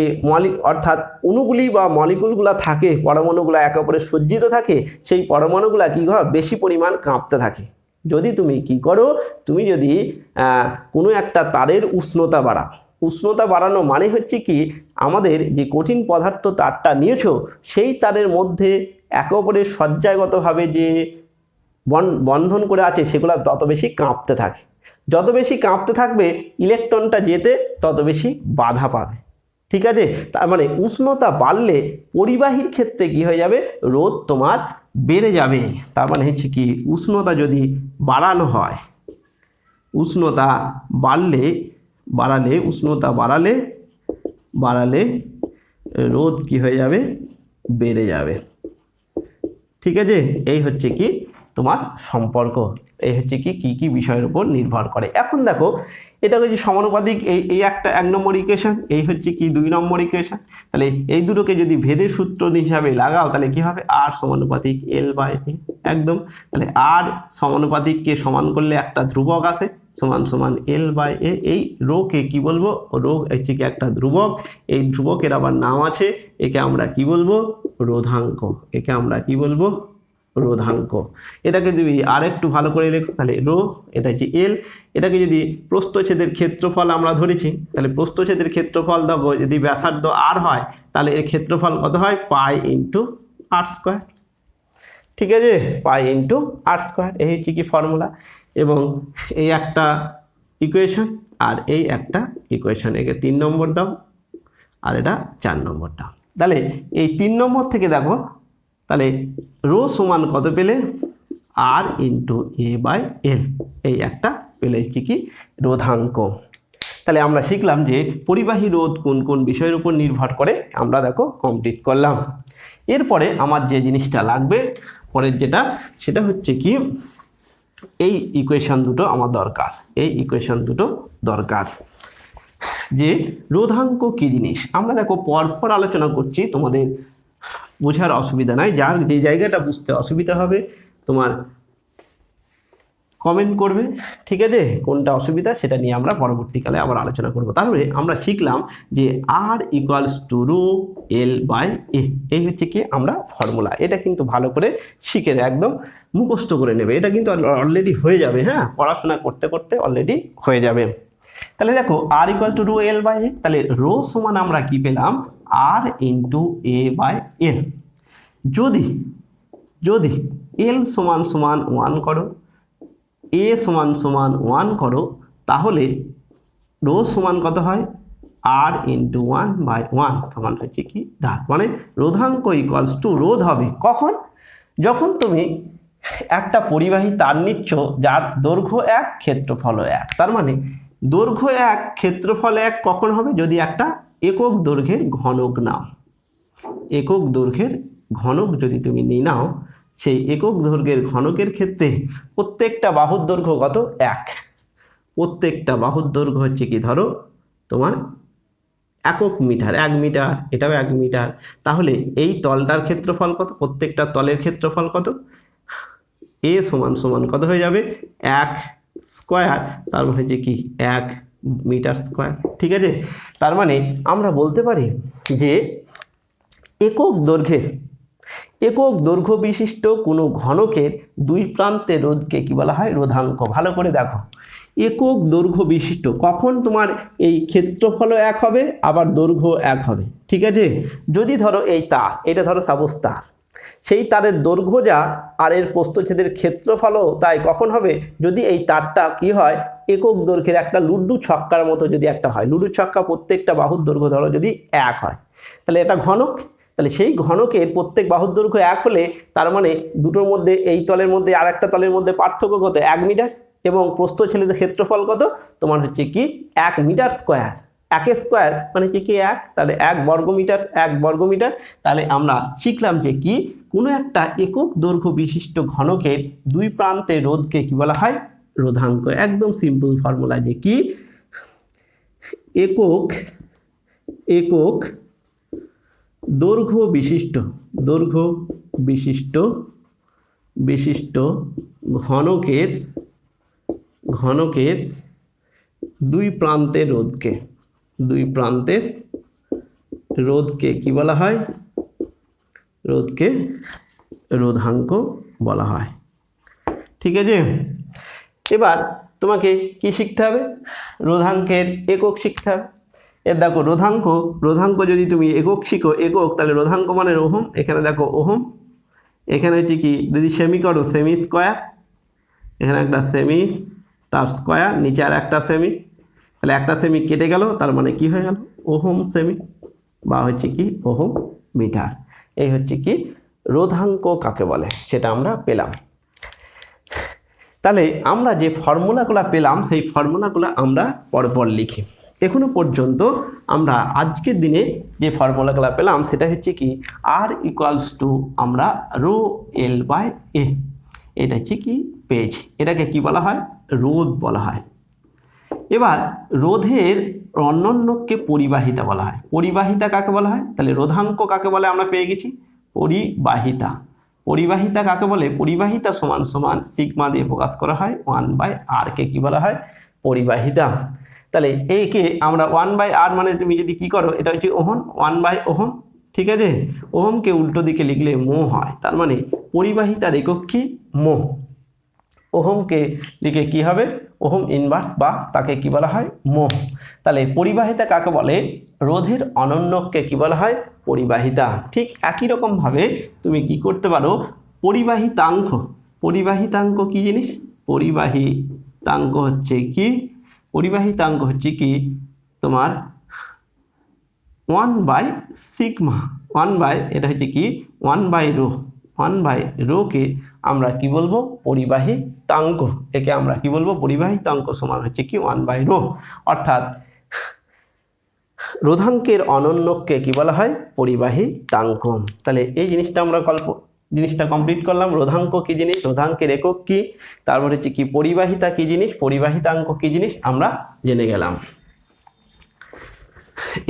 অর্থাৎ অণুগুলি বা মলিকুলগুলো থাকে, পরমাণুগুলো একে অপরে সজ্জিত থাকে, সেই পরমাণুগুলো কী হয় বেশি পরিমাণ কাঁপতে থাকে। যদি তুমি কি করো, তুমি যদি কোনো একটা তারের উষ্ণতা বাড়াও, উষ্ণতা বাড়ানো মানে হচ্ছে কি আমাদের যে কঠিন পদার্থ তারটা নিয়েছো সেই তারের মধ্যে একে অপরের সজ্জাগতভাবে যে বন্ধন করে আছে সেগুলো তত বেশি কাঁপতে থাকে। যত বেশি কাঁপতে থাকবে ইলেকট্রনটা যেতে তত বেশি বাধা পাবে। ঠিক আছে, তার মানে উষ্ণতা বাড়লে পরিবাহীর ক্ষেত্রে কি হয়ে যাবে, রোধ তোমার বেড়ে যাবে। তার মানে হচ্ছে কি উষ্ণতা যদি বাড়ানো হয়, উষ্ণতা বাড়ালে রোধ কি হয়ে যাবে, বেড়ে যাবে। ঠিক আছে, এই হচ্ছে কি তোমার সম্পর্ক, এই হচ্ছে কি বিষয়ের উপর নির্ভর করে। এখন দেখো এটা হচ্ছে সমানুপাতিক, এই একটা 1 নম্বর ইকুয়েশন, এই হচ্ছে কি 2 নম্বর ইকুয়েশন। তাহলে এই দুটোকে যদি ভেদের সূত্র হিসাবে লাগাও তাহলে কি হবে, আর সমানুপাতিক L/A একদম। তাহলে আর সমানুপাতিককে সমান করলে একটা ধ্রুবক আসে সমান L/A। এই রোকে কি বলবো, রো হচ্ছে কি একটা ধ্রুবক, এই ধ্রুবকের আবার নাম আছে, একে আমরা কি বলবো, রোধাঙ্ক। একে আমরা কি বলবো, রোধাঙ্ক। এটাকে যদি আর একটু ভালো করে লেখো তাহলে রো, এটা হচ্ছে এল। এটাকে যদি প্রস্থচ্ছেদের ক্ষেত্রফল আমরা ধরেছি, তাহলে প্রস্থচ্ছেদের ক্ষেত্রফল দেবো, যদি ব্যাসার্ধ আর হয় তাহলে এর ক্ষেত্রফল কত হয়, পাই ইন্টু আর স্কোয়ার। ঠিক আছে, পাই ইন্টু আর স্কোয়ার, এই হচ্ছে কি ফর্মুলা। এবং এই একটা ইকুয়েশন আর এই একটা ইকুয়েশন, একে 3 নম্বর দাও আর এটা 4 নম্বর দাও। তাহলে এই 3 নম্বর থেকে দেখো, তাহলে রো সমান কত পেলে, আর ইন্টু A/L, এই একটা পেলে কি রোধাঙ্ক। তাহলে আমরা শিখলাম যে পরিবাহী রোধ কোন কোন বিষয়ের উপর নির্ভর করে, আমরা দেখো কমপ্লিট করলাম। এরপরে আমার যে জিনিসটা লাগবে পরের যেটা, সেটা হচ্ছে কি এই ইকুয়েশন দুটো আমার দরকার, এই ইকুয়েশন দুটো দরকার। যে রোধাঙ্ক কি জিনিস আমরা দেখো পরপর আলোচনা করছি, তোমাদের বোঝার অসুবিধা নাই। যার যে জায়গাটা বুঝতে অসুবিধা হবে তোমার কমেন্ট করবে, ঠিক আছে, কোনটা অসুবিধা সেটা নিয়ে আমরা পরবর্তীকালে আবার আলোচনা করব। তাহলে আমরা শিখলাম যে আর ইকুয়ালস টু রো L/A, এই হচ্ছে কি আমরা ফর্মুলা। এটা কিন্তু ভালো করে শিখে একদম মুখস্থ করে নেবে, এটা কিন্তু অলরেডি হয়ে যাবে। হ্যাঁ, পড়াশোনা করতে করতে অলরেডি হয়ে যাবে। তাহলে দেখো আর ইকুয়াল টু রো L/A, তাহলে রো সমান আমরা কি পেলাম, আর ইন্টু A/L। যদি L সমান 1 করো, A সমান 1 করো, তাহলে রো সমান কত হয়, আর ইন্টু 1/1 সমান হচ্ছে কি ডাট। মানে রোধাঙ্ক ইকুয়ালস টু রোধ হবে কখন, যখন তুমি একটা পরিবাহী তার নিচ্ছ যার দৈর্ঘ্য 1 ক্ষেত্রফল 1। তার মানে দৈর্ঘ্য 1 ক্ষেত্রফল 1 কখন হবে, যদি একটা একক দৈর্ঘ্যের ঘনক নাও। একক দৈর্ঘ্যের ঘনক যদি তুমি নিয়ে নাও, সেই একক দৈর্ঘ্যের ঘনকের ক্ষেত্রে প্রত্যেকটা বাহুর দৈর্ঘ্য কত, 1। প্রত্যেকটা বাহুর দৈর্ঘ্য হচ্ছে কি ধরো তোমার একক মিটার, 1 মিটার, এটাও 1 মিটার। তাহলে এই তলটার ক্ষেত্রফল কত, প্রত্যেকটা তলের ক্ষেত্রফল কত, A সমান কত হয়ে যাবে, 1 স্কোয়ার, তার মানে হচ্ছে কি 1 মিটার স্কোয়ার। ঠিক আছে, তার মানে আমরা বলতে পারি যে একক দৈর্ঘ্য বিশিষ্ট কোনো ঘনকের দুই প্রান্তে রোধকে কি বলা হয়, রোধাঙ্ক। ভালো করে দেখো, একক দৈর্ঘ্য বিশিষ্ট কখন তোমার এই ক্ষেত্রফল 1 হবে, আবার দৈর্ঘ্য 1 হবে। ঠিক আছে, যদি ধরো এই তার, এটা ধরো সাপোজ তার, সেই তারের দৈর্ঘ্য যা আর এর প্রস্থচ্ছেদের ক্ষেত্রফলও তাই কখন হবে, যদি এই তারটা কি হয়, একক দৈর্ঘ্যের একটা লুডু ছক্কার মতো যদি একটা হয়, লুডু ছক্কা প্রত্যেকটা বাহুর দৈর্ঘ্য ধরো যদি 1 হয়, তাহলে এটা ঘনক। তাহলে সেই ঘনকের প্রত্যেক বাহুর দৈর্ঘ্য 1 হলে তার মানে দুটোর মধ্যে, এই তলের মধ্যে আর একটা তলের মধ্যে পার্থক্য কত, 1 মিটার, এবং প্রস্থচ্ছেদের ক্ষেত্রফল কত তোমার হচ্ছে কি 1 মিটার স্কোয়ার। 1 স্কোয়ার মানে হচ্ছে কি 1, তাহলে 1 বর্গ মিটার। তাহলে আমরা শিখলাম যে কি কোনো একটা একক দৈর্ঘ্য বিশিষ্ট ঘনকের দুই প্রান্তে রোধকে কি বলা হয়, রোধাঙ্ক। একদম সিম্পল ফর্মুলা, যে কি একক দৈর্ঘ্য বিশিষ্ট ঘনকের ঘনকের দুই প্রান্তের রোধকে কি বলা হয়? রোধকে রোধাঙ্ক বলা হয়। ঠিক আছে, এবার তোমাকে কি শিখতে হবে? রোধাঙ্কের একক শিখতে হবে। এর দেখো রোধাঙ্ক যদি তুমি একক শিখো, একক, তাহলে রোধাঙ্ক মানে ওহম। এখানে দেখো ওহম, এখানে হচ্ছে কি যদি সেমি করো সেমি স্কোয়ার, এখানে একটা সেমি তার স্কোয়ার, নিচে আর একটা সেমি, তাহলে একটা সেমি কেটে গেল, তার মানে কি হয়ে গেল? ওহম সেমি, বা হচ্ছে কি ওহম মিটার। এই হচ্ছে কি রোধাঙ্ক কাকে বলে সেটা আমরা পেলাম। তাহলে আমরা যে ফর্মুলাগুলো পেলাম সেই ফর্মুলাগুলো আমরা পরপর লিখি। এখনো পর্যন্ত আমরা আজকের দিনে যে ফর্মুলাগুলো পেলাম সেটা হচ্ছে কি আর ইকুয়ালস টু আমরা রো এল বাই এ, এটা হচ্ছে কি পেয়েছি। এটাকে কি বলা হয়? রোধ বলা হয়। এবার রোধের অন্যান্যকে পরিবাহিতা বলা হয়। পরিবাহিতা কাকে বলা হয়? তাহলে রোধাঙ্ক কাকে বলে আমরা পেয়ে গেছি, পরিবাহিতা। পরিবাহিতা কাকে বলে? পরিবাহিতা সমান সমান সিগমা দিয়ে প্রকাশ করা হয় 1/r কে কি বলা হয়? পরিবাহিতা। তাহলে একে আমরা 1/r মানে তুমি যদি কি করো, এটা হচ্ছে ওহম, 1/ওহম। ঠিক আছে, ওহমকে উল্টো দিকে লিখলে মো হয়, তার মানে পরিবাহিতার একক কি? মো। ওহমকে লিখে কি হবে? ওহম ইনভার্স, বা তাকে কি বলা হয়? মো। তাহলে পরিবাহিতা কাকে বলে? রোধের অনন্যকে কি বলা হয়? পরিবাহিতা। ঠিক একই রকমভাবে তুমি কি করতে পারো? পরিবাহিতাঙ্ক। পরিবাহিতাঙ্ক কি জিনিস? পরিবাহিতাঙ্ক হচ্ছে কি? পরিবাহিতাঙ্ক হচ্ছে কি তোমার 1/সিগমা, 1/, এটা হচ্ছে কি 1/রো। 1/রোকে আমরা কি বলবো? পরিবাহিতাঙ্ক। একে আমরা কি বলবো? পরিবাহিতাঙ্ক সমান হচ্ছে কি 1/রো। অর্থাৎ রোধাঙ্কের অনন্যকে কি বলা হয়? পরিবাহিতাঙ্ক। তাহলে এই জিনিসটা আমরা জিনিসটা কমপ্লিট করলাম। রোধাঙ্ক কি জিনিস, রোধাঙ্কের একক কি, তারপর হচ্ছে কি পরিবাহিতা কি জিনিস, পরিবাহিতাঙ্ক কি জিনিস আমরা জেনে গেলাম।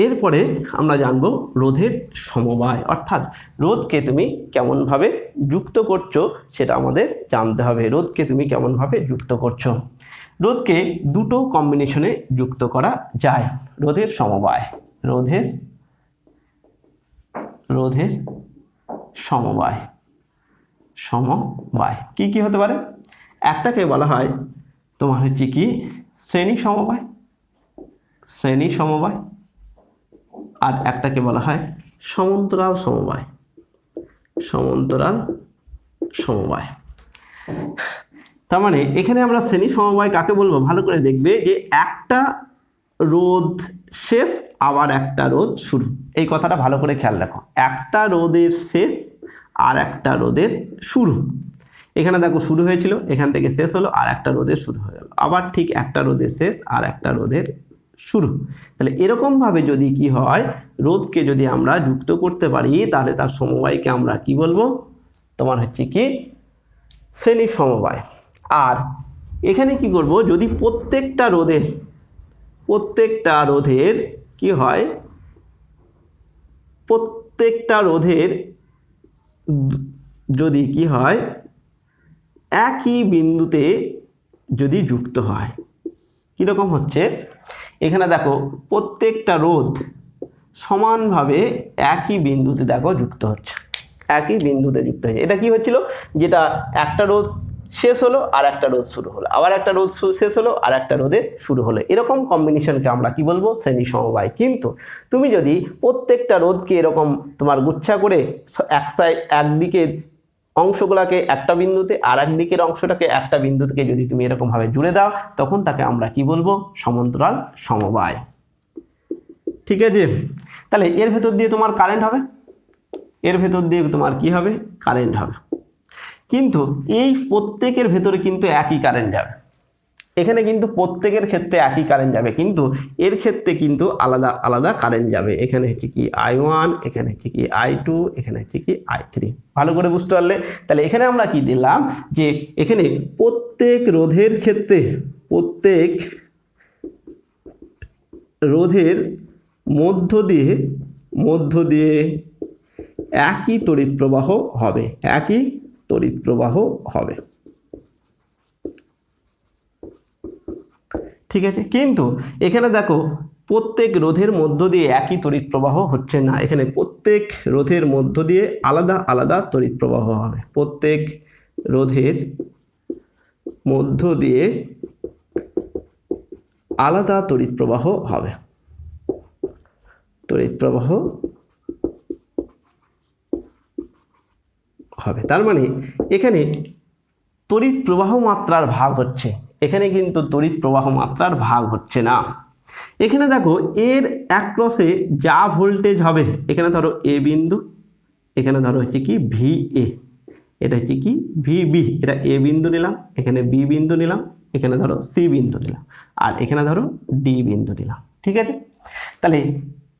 এরপরে আমরা জানবো রোধের সমবায়, অর্থাৎ রোধকে তুমি কেমনভাবে যুক্ত করছো সেটা আমাদের জানতে হবে। রোধকে তুমি কেমনভাবে যুক্ত করছো? রোধকে দুটো কম্বিনেশনে যুক্ত করা যায়। রোধের সমবায়, রোধের সমবায়, সমবায় কি কি হতে পারে? একটাকে বলা হয় তোমার হচ্ছে কি শ্রেণী সমবায়, শ্রেণী সমবায়, আর একটাকে বলা হয় সমান্তরাল সমবায়, সমান্তরাল সমবায়। তার মানে এখানে আমরা শ্রেণী সমবায় কাকে বলবো ভালো করে দেখবে, যে একটা রোধ শেষ আবার একটা রোধ শুরু। এই কথাটা ভালো করে খেয়াল রাখো, একটা রোধের শেষ আর একটা রোধের শুরু। এখানে দেখো শুরু হয়েছিল, এখান থেকে শেষ হলো, আর একটা রোধের শুরু হয়ে গেল, আবার ঠিক একটা রোধের শেষ আর একটা রোধের শুরু। তাহলে এরকমভাবে যদি কি হয়, রোধকে যদি আমরা যুক্ত করতে পারি তাহলে তার সমবায়কে আমরা কি বলবো? তোমার হচ্ছে কি শ্রেণী সমবায়। আর এখানে কি করব, যদি প্রত্যেকটা রোধের কি হয়, প্রত্যেকটা রোধের যদি কি হয় একই বিন্দুতে যদি যুক্ত হয়, কীরকম হচ্ছে? এখানে দেখো প্রত্যেকটা রোধ সমানভাবে একই বিন্দুতে দেখো যুক্ত হচ্ছে, একই বিন্দুতে যুক্ত হচ্ছে। এটা কি হচ্ছিল, যেটা একটা রোধ শেষ হলো আর একটা রোধ শুরু হলো, আবার একটা রোধ শেষ হলো আর একটা রোধে শুরু হলো, এরকম কম্বিনেশনকে আমরা কি বলবো? শ্রেণী সমবায়। কিন্তু তুমি যদি প্রত্যেকটা রোধকে এরকম তোমার গুচ্ছা করে একদিকের অংশগুলোকে একটা বিন্দুতে আর একদিকের অংশটাকে একটা বিন্দু থেকে যদি তুমি এরকমভাবে জুড়ে দাও, তখন তাকে আমরা কি বলবো? সমান্তরাল সমবায়। ঠিক আছে, তাহলে এর ভেতর দিয়ে তোমার কারেন্ট হবে, এর ভেতর দিয়ে তোমার কি হবে? কারেন্ট হবে। কিন্তু এই প্রত্যেকের ভেতরে কিন্তু একই কারেন্ট যাবে, এখানে কিন্তু প্রত্যেকের ক্ষেত্রে একই কারেন্ট যাবে, কিন্তু এর ক্ষেত্রে কিন্তু আলাদা আলাদা কারেন্ট যাবে। এখানে হচ্ছে কি I1, এখানে হচ্ছে কি I2, এখানে হচ্ছে কি I3। ভালো করে বুঝতে পারলে? তাহলে এখানে আমরা কি দিলাম, যে এখানে প্রত্যেক রোধের ক্ষেত্রে, প্রত্যেক রোধের মধ্য দিয়ে একই তড়িৎ প্রবাহ হবে, একই তড়িৎ প্রবাহ হবে। ঠিক আছে, কিন্তু এখানে দেখো প্রত্যেক রোধের মধ্য দিয়ে একই তড়িৎ প্রবাহ হচ্ছে না, এখানে প্রত্যেক রোধের মধ্য দিয়ে আলাদা আলাদা তড়িৎ প্রবাহ হবে, প্রত্যেক রোধের মধ্য দিয়ে আলাদা তড়িৎ প্রবাহ হবে, তড়িৎ প্রবাহ হবে। তার মানে এখানে তড়িৎ প্রবাহ মাত্রার ভাগ হচ্ছে, এখানে কিন্তু তড়িৎ প্রবাহ মাত্রার ভাগ হচ্ছে না। এখানে দেখো এর অ্যাক্রসে যা ভোল্টেজ হবে, এখানে ধরো এ বিন্দু, এখানে ধরো হচ্ছে কি ভি এ, এটা হচ্ছে কি ভি বি, এটা এ বিন্দু নিলাম, এখানে বি বিন্দু নিলাম, এখানে ধরো সি বিন্দু নিলাম, আর এখানে ধরো ডি বিন্দু নিলাম। ঠিক আছে, তাহলে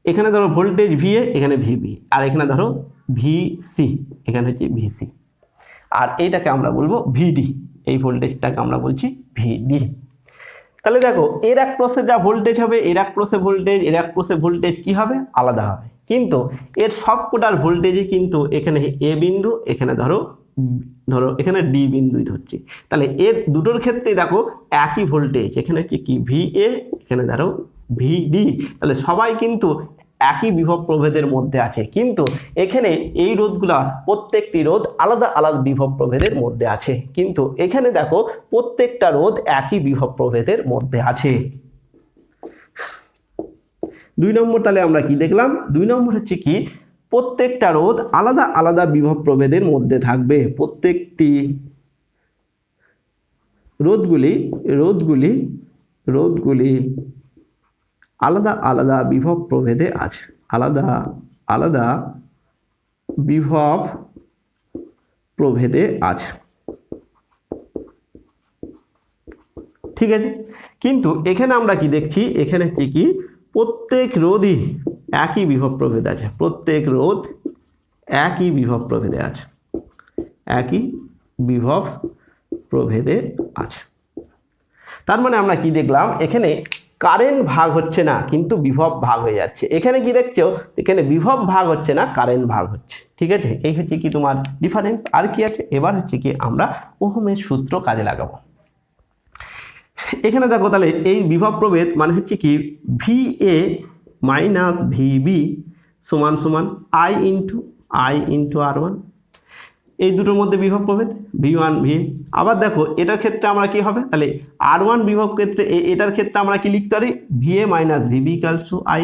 এখানে ধরো ভোল্টেজ ভি এ, এখানে ভি বি, আর এখানে ধরো ভি সি, এখানে হচ্ছে ভি সি, আর এইটাকে আমরা বলবো ভিডি, এই ভোল্টেজটাকে আমরা বলছি ভিডি। তাহলে দেখো এর অ্যাক্রসে যা ভোল্টেজ হবে, এর অ্যাক্রসে ভোল্টেজ, এর অ্যাক্রসে ভোল্টেজ কি হবে, আলাদা হবে, কিন্তু এর সবকটার ভোল্টেজই কিন্তু এখানে এ বিন্দু, এখানে ধরো এখানে ডি বিন্দুই ধরছি, তাহলে এর দুটোর ক্ষেত্রে দেখো একই ভোল্টেজ, এখানে হচ্ছে কি ভি এ, এখানে ধরো ভি ডি, তাহলে সবাই কিন্তু একই বিভব প্রভেদের মধ্যে আছে, কিন্তু এখানে এই রোধগুলা প্রত্যেকটি রোধ আলাদা আলাদা বিভব প্রভেদের মধ্যে আছে, কিন্তু এখানে দেখো প্রত্যেকটা রোধ একই বিভব প্রভেদের মধ্যে আছে। 2 নম্বর তাহলে আমরা কি দেখলাম, 2 নম্বর হচ্ছে কি প্রত্যেকটা রোধ আলাদা আলাদা বিভব প্রভেদের মধ্যে থাকবে, প্রত্যেকটি রোধগুলি আলাদা আলাদা বিভব প্রভেদে আছে, আলাদা আলাদা বিভব প্রভেদে আছে। ঠিক আছে, কিন্তু এখানে আমরা কি দেখছি, এখানে কি প্রত্যেক রোধই একই বিভব প্রভেদ আছে, প্রত্যেক রোধ একই বিভব প্রভেদে আছে, একই বিভব প্রভেদে আছে। তার মানে আমরা কি দেখলাম, এখানে কারেন্ট ভাগ হচ্ছে না কিন্তু বিভব ভাগ হয়ে যাচ্ছে, এখানে কি দেখছো, এখানে বিভব ভাগ হচ্ছে না, কারেন্ট ভাগ হচ্ছে। ঠিক আছে, এই হচ্ছে কি তোমার ডিফারেন্স। আর কি আছে, এবার হচ্ছে কি আমরা ওহমের সূত্র কাজে লাগাবো। এখানে দেখো তাহলে এই বিভব প্রভেদ মানে হচ্ছে কি ভি এ মাইনাস ভিবি সমান সমান আই ইন্টু আর ওয়ান, এই দুটোর মধ্যে বিভব প্রভেদ ভি1 ভি। আবার দেখো এটার ক্ষেত্রে আমরা কি হবে, তাহলে আর1 বিভব ক্ষেত্রে এটার ক্ষেত্রে আমরা কি লিখতে পারি, V A minus VB equals to I,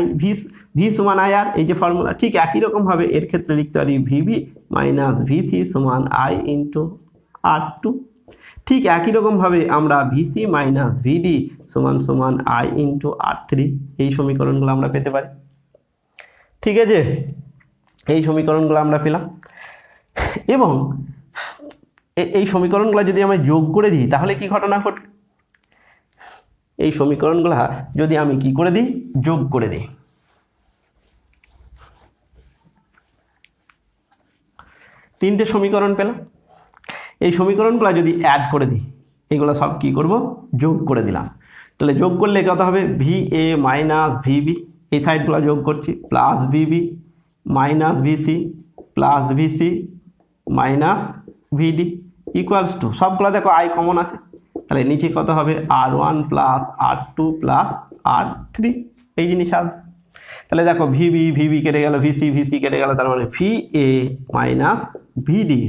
V সমান আই আর, এই যে ফর্মুলা, ঠিক একই রকমভাবে এর ক্ষেত্রে লিখতে পারি ভিবি মাইনাস ভিসি সমান আই ইন্টু আর2, ঠিক একই রকমভাবে আমরা ভিসি মাইনাস ভিডি সমান আই ইন্টু আর3, এই সমীকরণগুলো আমরা পেতে পারি। ঠিক আছে, এই সমীকরণগুলো আমরা পেলাম, এবং এই সমীকরণগুলো যদি আমি যোগ করে দিই তাহলে কি ঘটনা ঘটবে, এই সমীকরণগুলো যদি আমি কি করে দিই, যোগ করে দিই, তিনটে সমীকরণ পেলাম, এই সমীকরণগুলো যদি অ্যাড করে দিই, এগুলো সব কি করব, যোগ করে দিলাম, তাহলে যোগ করলে কত হবে, ভি এ মাইনাস ভিবি, এই সাইডগুলো যোগ করছি, plus VB minus VC plus VC minus VD equals to, সবগুলো দেখো আই কমন আছে, তাহলে নিচে কত হবে, আর1 প্লাস আর2 প্লাস আর3, এই জিনিস আসবে। তাহলে দেখো ভিবি কেটে গেল, ভিসি কেটে গেল, তার মানে ভি এ মাইনাস ভিডি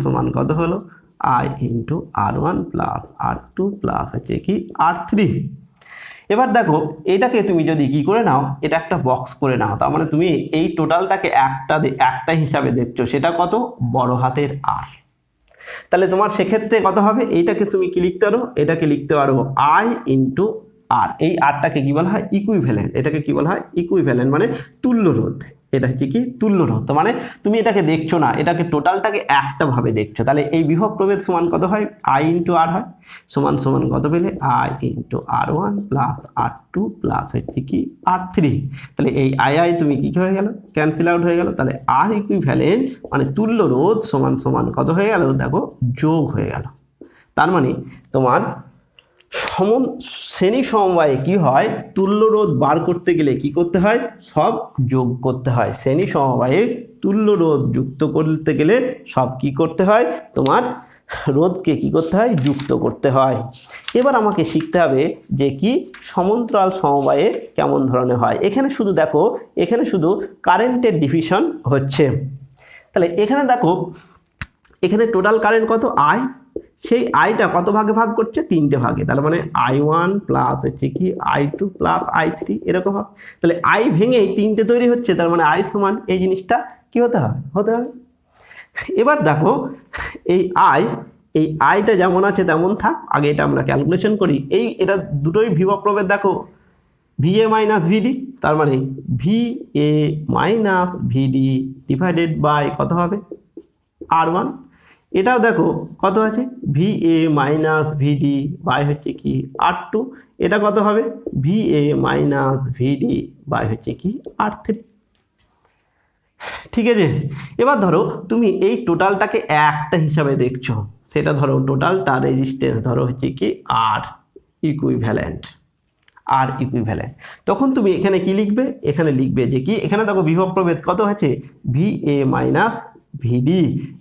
সমান কত হলো, I into R one plus R two plus হচ্ছে কি আর3। এবার দেখো এটাকে তুমি যদি কি করে নাও, এটা একটা বক্স করে নাও, তার মানে তুমি এই টোটালটাকে একটা হিসাবে দেখছো, সেটা কত, বড় হাতের আর। তাহলে তোমার সেক্ষেত্রে কত হবে, এইটাকে তুমি কি লিখতে পারো, এটাকে লিখতে পারো আই ইন্টু আর, এই আরটাকে কি বলা হয়, ইকুইভ্যালেন্ট, এটাকে কি বলা হয়, ইকুইভ্যালেন্ট মানে তুল্য রোধ, এটা হচ্ছে কি তুল্য রোধ। তো মানে তুমি এটাকে দেখছো না, এটাকে টোটালটাকে একটা ভাবে দেখছো, তাহলে এই বিভব প্রভেদ সমান কত হয়, আই ইন্টু আর হয়, সমান কত পেলে, I into R one plus R two plus হচ্ছে কি আর3, তাহলে এই আই তুমি কি হয়ে গেল, ক্যান্সেল আউট হয়ে গেল, তাহলে আর ইকুইভ্যালেন্ট মানে তুল্য রোধ সমান কত হয়ে গেল, দেখো যোগ হয়ে গেল। তার মানে তোমার শ্রেণী সমবায়ে কি হয়, তুল্য রোধ বার করতে গেলে কি করতে হয়, সব যোগ করতে হয়, শ্রেণী সমবায়ে তুল্য রোধ যুক্ত করতে গেলে সব কি করতে হয়, তোমার রোধকে কি করতে হয়, যুক্ত করতে হয়। এবার আমাকে শিখতে হবে যে কি সমান্তরাল সমবায়ে কেমন ধরনের হয়। এখানে শুধু দেখো, এখানে শুধু কারেন্টের ডিভিশন হচ্ছে। তাহলে এখানে দেখো, এখানে টোটাল কারেন্ট কত, আই, সেই আইটা কত ভাগে ভাগ করছে, 3টে ভাগে। তার মানে I1 প্লাস হচ্ছে কি I2 প্লাস I3 এরকম হবে। তাহলে আই ভেঙেই 3টে তৈরি হচ্ছে, তার মানে আই সমান এই জিনিসটা কি হতে হবে, হতে হবে। এবার দেখো এই আইটা যেমন আছে তেমন থাক, আগে এটা আমরা ক্যালকুলেশন করি। এটা দুটোই বিভব প্রভেদ, দেখো VA মাইনাস VD, তার মানে VA minus VD divided by কত হবে, R1। এটাও দেখো কত আছে, VA মাইনাস VD বাই হচ্ছে কি R2। এটা কত হবে, VA মাইনাস VD বাই হচ্ছে কি R3। ঠিক আছে। এবার ধরো তুমি এই টোটালটাকে একটা হিসাবে দেখছো, সেটা ধরো টোটালটা রেজিস্ট্যান্স ধরো হচ্ছে কি আর ইকুইভ্যালেন্ট, তখন তুমি এখানে কি লিখবে, এখানে লিখবে যে কি, এখানে দেখো বিভব প্রভেদ কত হচ্ছে, VA মাইনাস VD,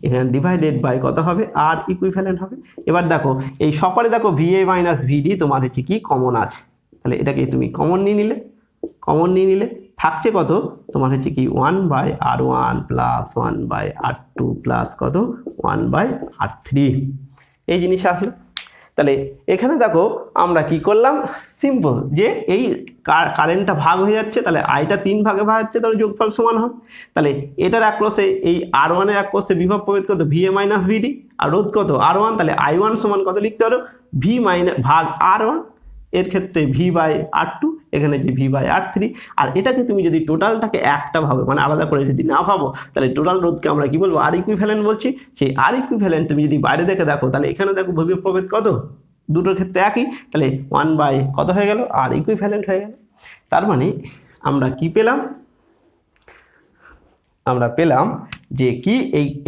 এখানে ডিভাইডেড বাই কত হবে, আর ইকুইভ্যালেন্ট হবে। এবার দেখো এই সকলে দেখো VA মাইনাস VD তোমার হচ্ছে কি কমন আছে, তাহলে এটাকে তুমি কমন নিয়ে নিলে থাকছে কত তোমার হচ্ছে কি 1/R1 প্লাস 1/R2 প্লাস কত 1/R3, এই জিনিস আসলো। তাহলে এখানে দেখো আমরা কি করলাম, সিম্পল, যে এই কারেন্টটা ভাগ হয়ে যাচ্ছে, তাহলে আইটা 3 ভাগে ভাগ হচ্ছে, তাহলে যোগফল সমান হবে। তাহলে এটার একক্রসে এই R1 এর একক্রসে বিভব প্রভেদ কত, VA মাইনাস VD, আর রোধ কত R1, তাহলে I1 সমান কত লিখতে পারো, V মাইনাস ভাগ R1, এর ক্ষেত্রে V/R2, এখানে যে V/R3। আর এটাকে তুমি যদি টোটালটাকে একটা ভাবে, মানে আলাদা করে যদি না ভাবো, তাহলে টোটাল রোধকে আমরা কি বলবো, আর ইকুইভ্যালেন্ট বলছি। সেই আর ইকুইভ্যালেন্ট তুমি যদি বাইরে দেখো, তাহলে এখানে দেখো বিভব প্রভেদ কত, দুটোর ক্ষেত্রে একই, তাহলে 1 কত হয়ে গেল, আর ইকুইভ্যালেন্ট হয়ে গেল। তার মানে আমরা কি পেলাম, আমরা পেলাম যে কি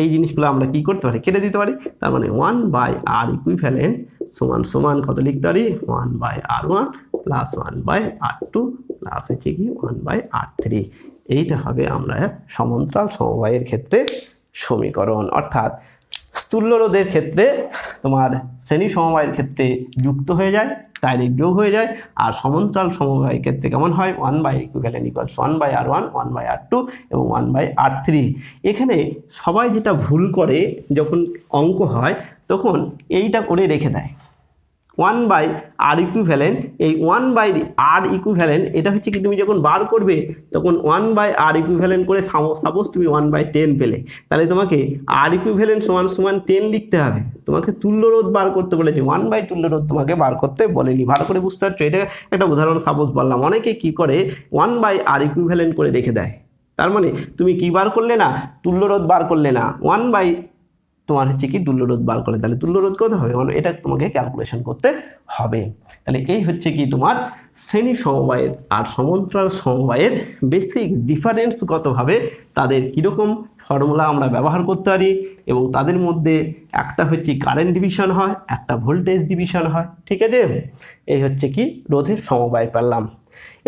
এই জিনিসগুলো আমরা কি করতে পারি, কেটে দিতে পারি। তার মানে 1/R ইকুইভ্যালেন্ট সমান কত লিখতে পারি, 1/R1 প্লাস 1/R2 প্লাস হচ্ছে কি 1/R3। এইটা হবে আমরা সমান্তরাল সমবায়ের ক্ষেত্রে সমীকরণ। অর্থাৎ তুল্য রোধের ক্ষেত্রে তোমার শ্রেণী সমবায়ের ক্ষেত্রে যুক্ত হয়ে যায়, ডাইরেক্ট যোগ হয়ে যায়। আর সমান্তরাল সমবায়ের ক্ষেত্রে কেমন হয়, 1/ইকুইভ্যালেন্ট ইকুয়ালস 1/R1 1/R2 এবং 1/R3। এখানে সবাই যেটা ভুল করে, যখন অঙ্ক হয় তখন এইটা করে রেখে দেয় 1/R ইকুইভ্যালেন্ট। এই 1/R ইকুইভ্যালেন্ট এটা হচ্ছে কি, তুমি যখন বার করবে তখন 1/R ইকুইভ্যালেন্ট করে সাপোজ তুমি 1/10 পেলে, তাহলে তোমাকে R ইকুইভ্যালেন্ট সমান 10 লিখতে হবে। তোমাকে তুল্য রোধ বার করতে বলেছে, 1/, তুল্য রোধ তোমাকে বার করতে বলেনি। ভালো করে বুঝতে পারছো, এটা একটা উদাহরণ সাপোজ বললাম। অনেকে কি করে 1/R ইকুইভ্যালেন্ট করে রেখে দেয়, তার মানে তুমি কি বার করলে না, তুল্য রোধ বার করলে না, 1/ তোমার হচ্ছে কি তুল্য রোধ বার করলে, তাহলে তুল্য রোধ কত হবে, মানে এটা তোমাকে ক্যালকুলেশন করতে হবে। তাহলে এই হচ্ছে কি তোমার শ্রেণী সমবায়ের আর সমান্তরাল সমবায়ের বেসিক ডিফারেন্সগতভাবে তাদের কীরকম ফর্মুলা আমরা ব্যবহার করতে পারি, এবং তাদের মধ্যে একটা হচ্ছে কারেন্ট ডিভিশন হয়, একটা ভোল্টেজ ডিভিশন হয়। ঠিক আছে, এই হচ্ছে কি রোধের সমবায় পেলাম।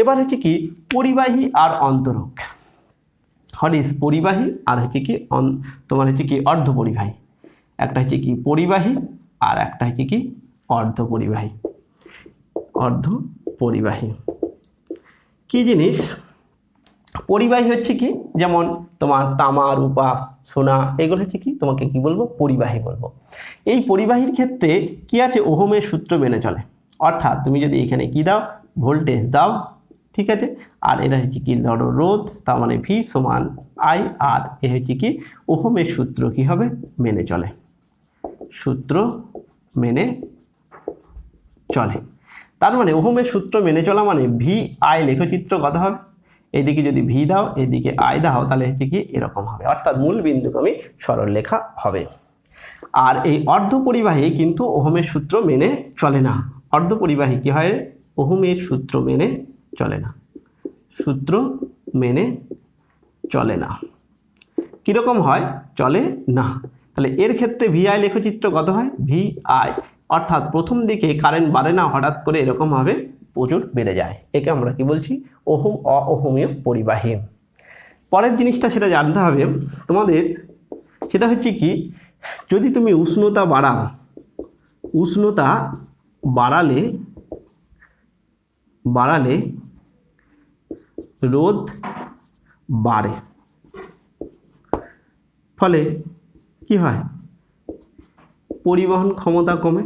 এবার হচ্ছে কি পরিবাহী আর অন্তরক। হোয়াট ইজ পরিবাহী আর হচ্ছে কি তোমার হচ্ছে কি অর্ধপরিবাহী। একটা হচ্ছে কি পরিবাহী আর একটা হচ্ছে কি অর্ধপরিবাহী। কি জিনিস, পরিবাহী হচ্ছে কি, যেমন তোমার তামা, রূপা, সোনা, এগুলো হচ্ছে কি তোমাকে কি বলবো, পরিবাহী বলবো। এই পরিবাহীর ক্ষেত্রে কি আছে, ওহমের সূত্র মেনে চলে। অর্থাৎ তুমি যদি এখানে কি দাও, ভোল্টেজ দাও, ঠিক আছে, আর এটা হচ্ছে কি ধরো রোধ, তার মানে V সমান I, আর এ হচ্ছে কি ওহমের সূত্র কি হবে, মেনে চলে, সূত্র মেনে চলে। তার মানে ওহমের সূত্র মেনে চলা মানে VI লেখচিত্র কত হবে, এদিকে যদি V দাও এদিকে I দাও, তাহলে হচ্ছে কি এরকম হবে, অর্থাৎ মূল বিন্দুক্রমে সরল লেখা হবে। আর এই অর্ধপরিবাহী কিন্তু ওহমের সূত্র মেনে চলে না। অর্ধপরিবাহী কি হয়, ওহমের সূত্র মেনে চলে না, সূত্র মেনে চলে না। কীরকম হয়, চলে না। তাহলে এর ক্ষেত্রে VI লেখচিত্র কত হয়, VI, অর্থাৎ প্রথম দিকে কারেন্ট বাড়ে না, হঠাৎ করে এরকমভাবে প্রচুর বেড়ে যায়। একে আমরা কি বলছি, অওহমীয় পরিবাহী। পরের জিনিসটা সেটা জানতে হবে তোমাদের, সেটা হচ্ছে কি যদি তুমি উষ্ণতা বাড়াও, উষ্ণতা বাড়ালে রোধ বাড়ে, ফলে কি হয়, পরিবহন ক্ষমতা কমে,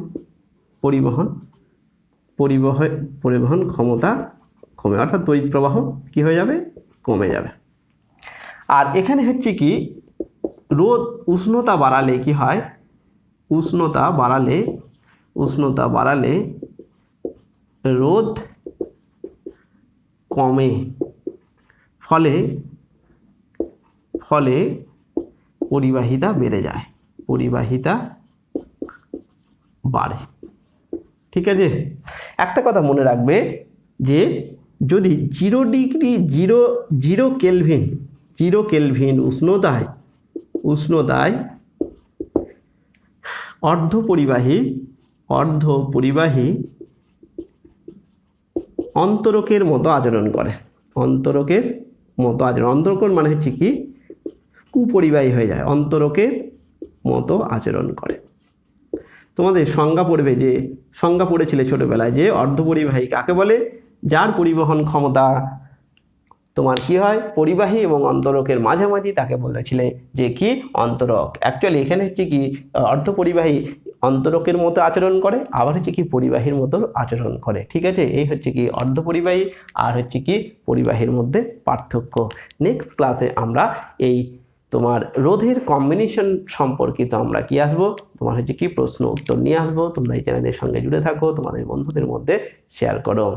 পরিবহন ক্ষমতা কমে, অর্থাৎ তড়িৎ প্রবাহ কি হয়ে যাবে, কমে যাবে। আর এখানে হচ্ছে কি উষ্ণতা বাড়ালে কি হয়, উষ্ণতা বাড়ালে রোধ কমে, ফলে পরিবাহিতা বেড়ে যায়, পরিবাহিতা বাড়ে। ঠিক আছে, একটা কথা মনে রাখবে যে যদি 0 কেলভিন উষ্ণতায় অর্ধপরিবাহী অন্তরকের মতো আচরণ করে, অন্তরক মানে হচ্ছে কি কুপরিবাহী হয়ে যায়, অন্তরকের মতো আচরণ করে। তোমাদের সংজ্ঞা পড়েছিলে ছোটবেলায় যে অর্ধপরিবাহী কাকে বলে, যার পরিবহন ক্ষমতা তোমার কি হয়, পরিবাহী এবং অন্তরকের মাঝামাঝি, তাকে বলেছিলে যে কি অন্তরক। অ্যাকচুয়ালি এখানে হচ্ছে কি অর্ধপরিবাহী অন্তরকের মতো আচরণ করে, আবার হচ্ছে কি পরিবাহীর মতো আচরণ করে। ঠিক আছে, এই হচ্ছে কি অর্ধপরিবাহী আর হচ্ছে কি পরিবাহীর মধ্যে পার্থক্য। নেক্সট ক্লাসে আমরা এই তোমার রোধের কম্বিনেশন সম্পর্কিত আমরা কি আসবো, তোমার হচ্ছে কি প্রশ্ন উত্তর নিয়ে আসবো। তোমরা এই চ্যানেলের সঙ্গে জুড়ে থাকো, তোমাদের বন্ধুদের মধ্যে শেয়ার করো।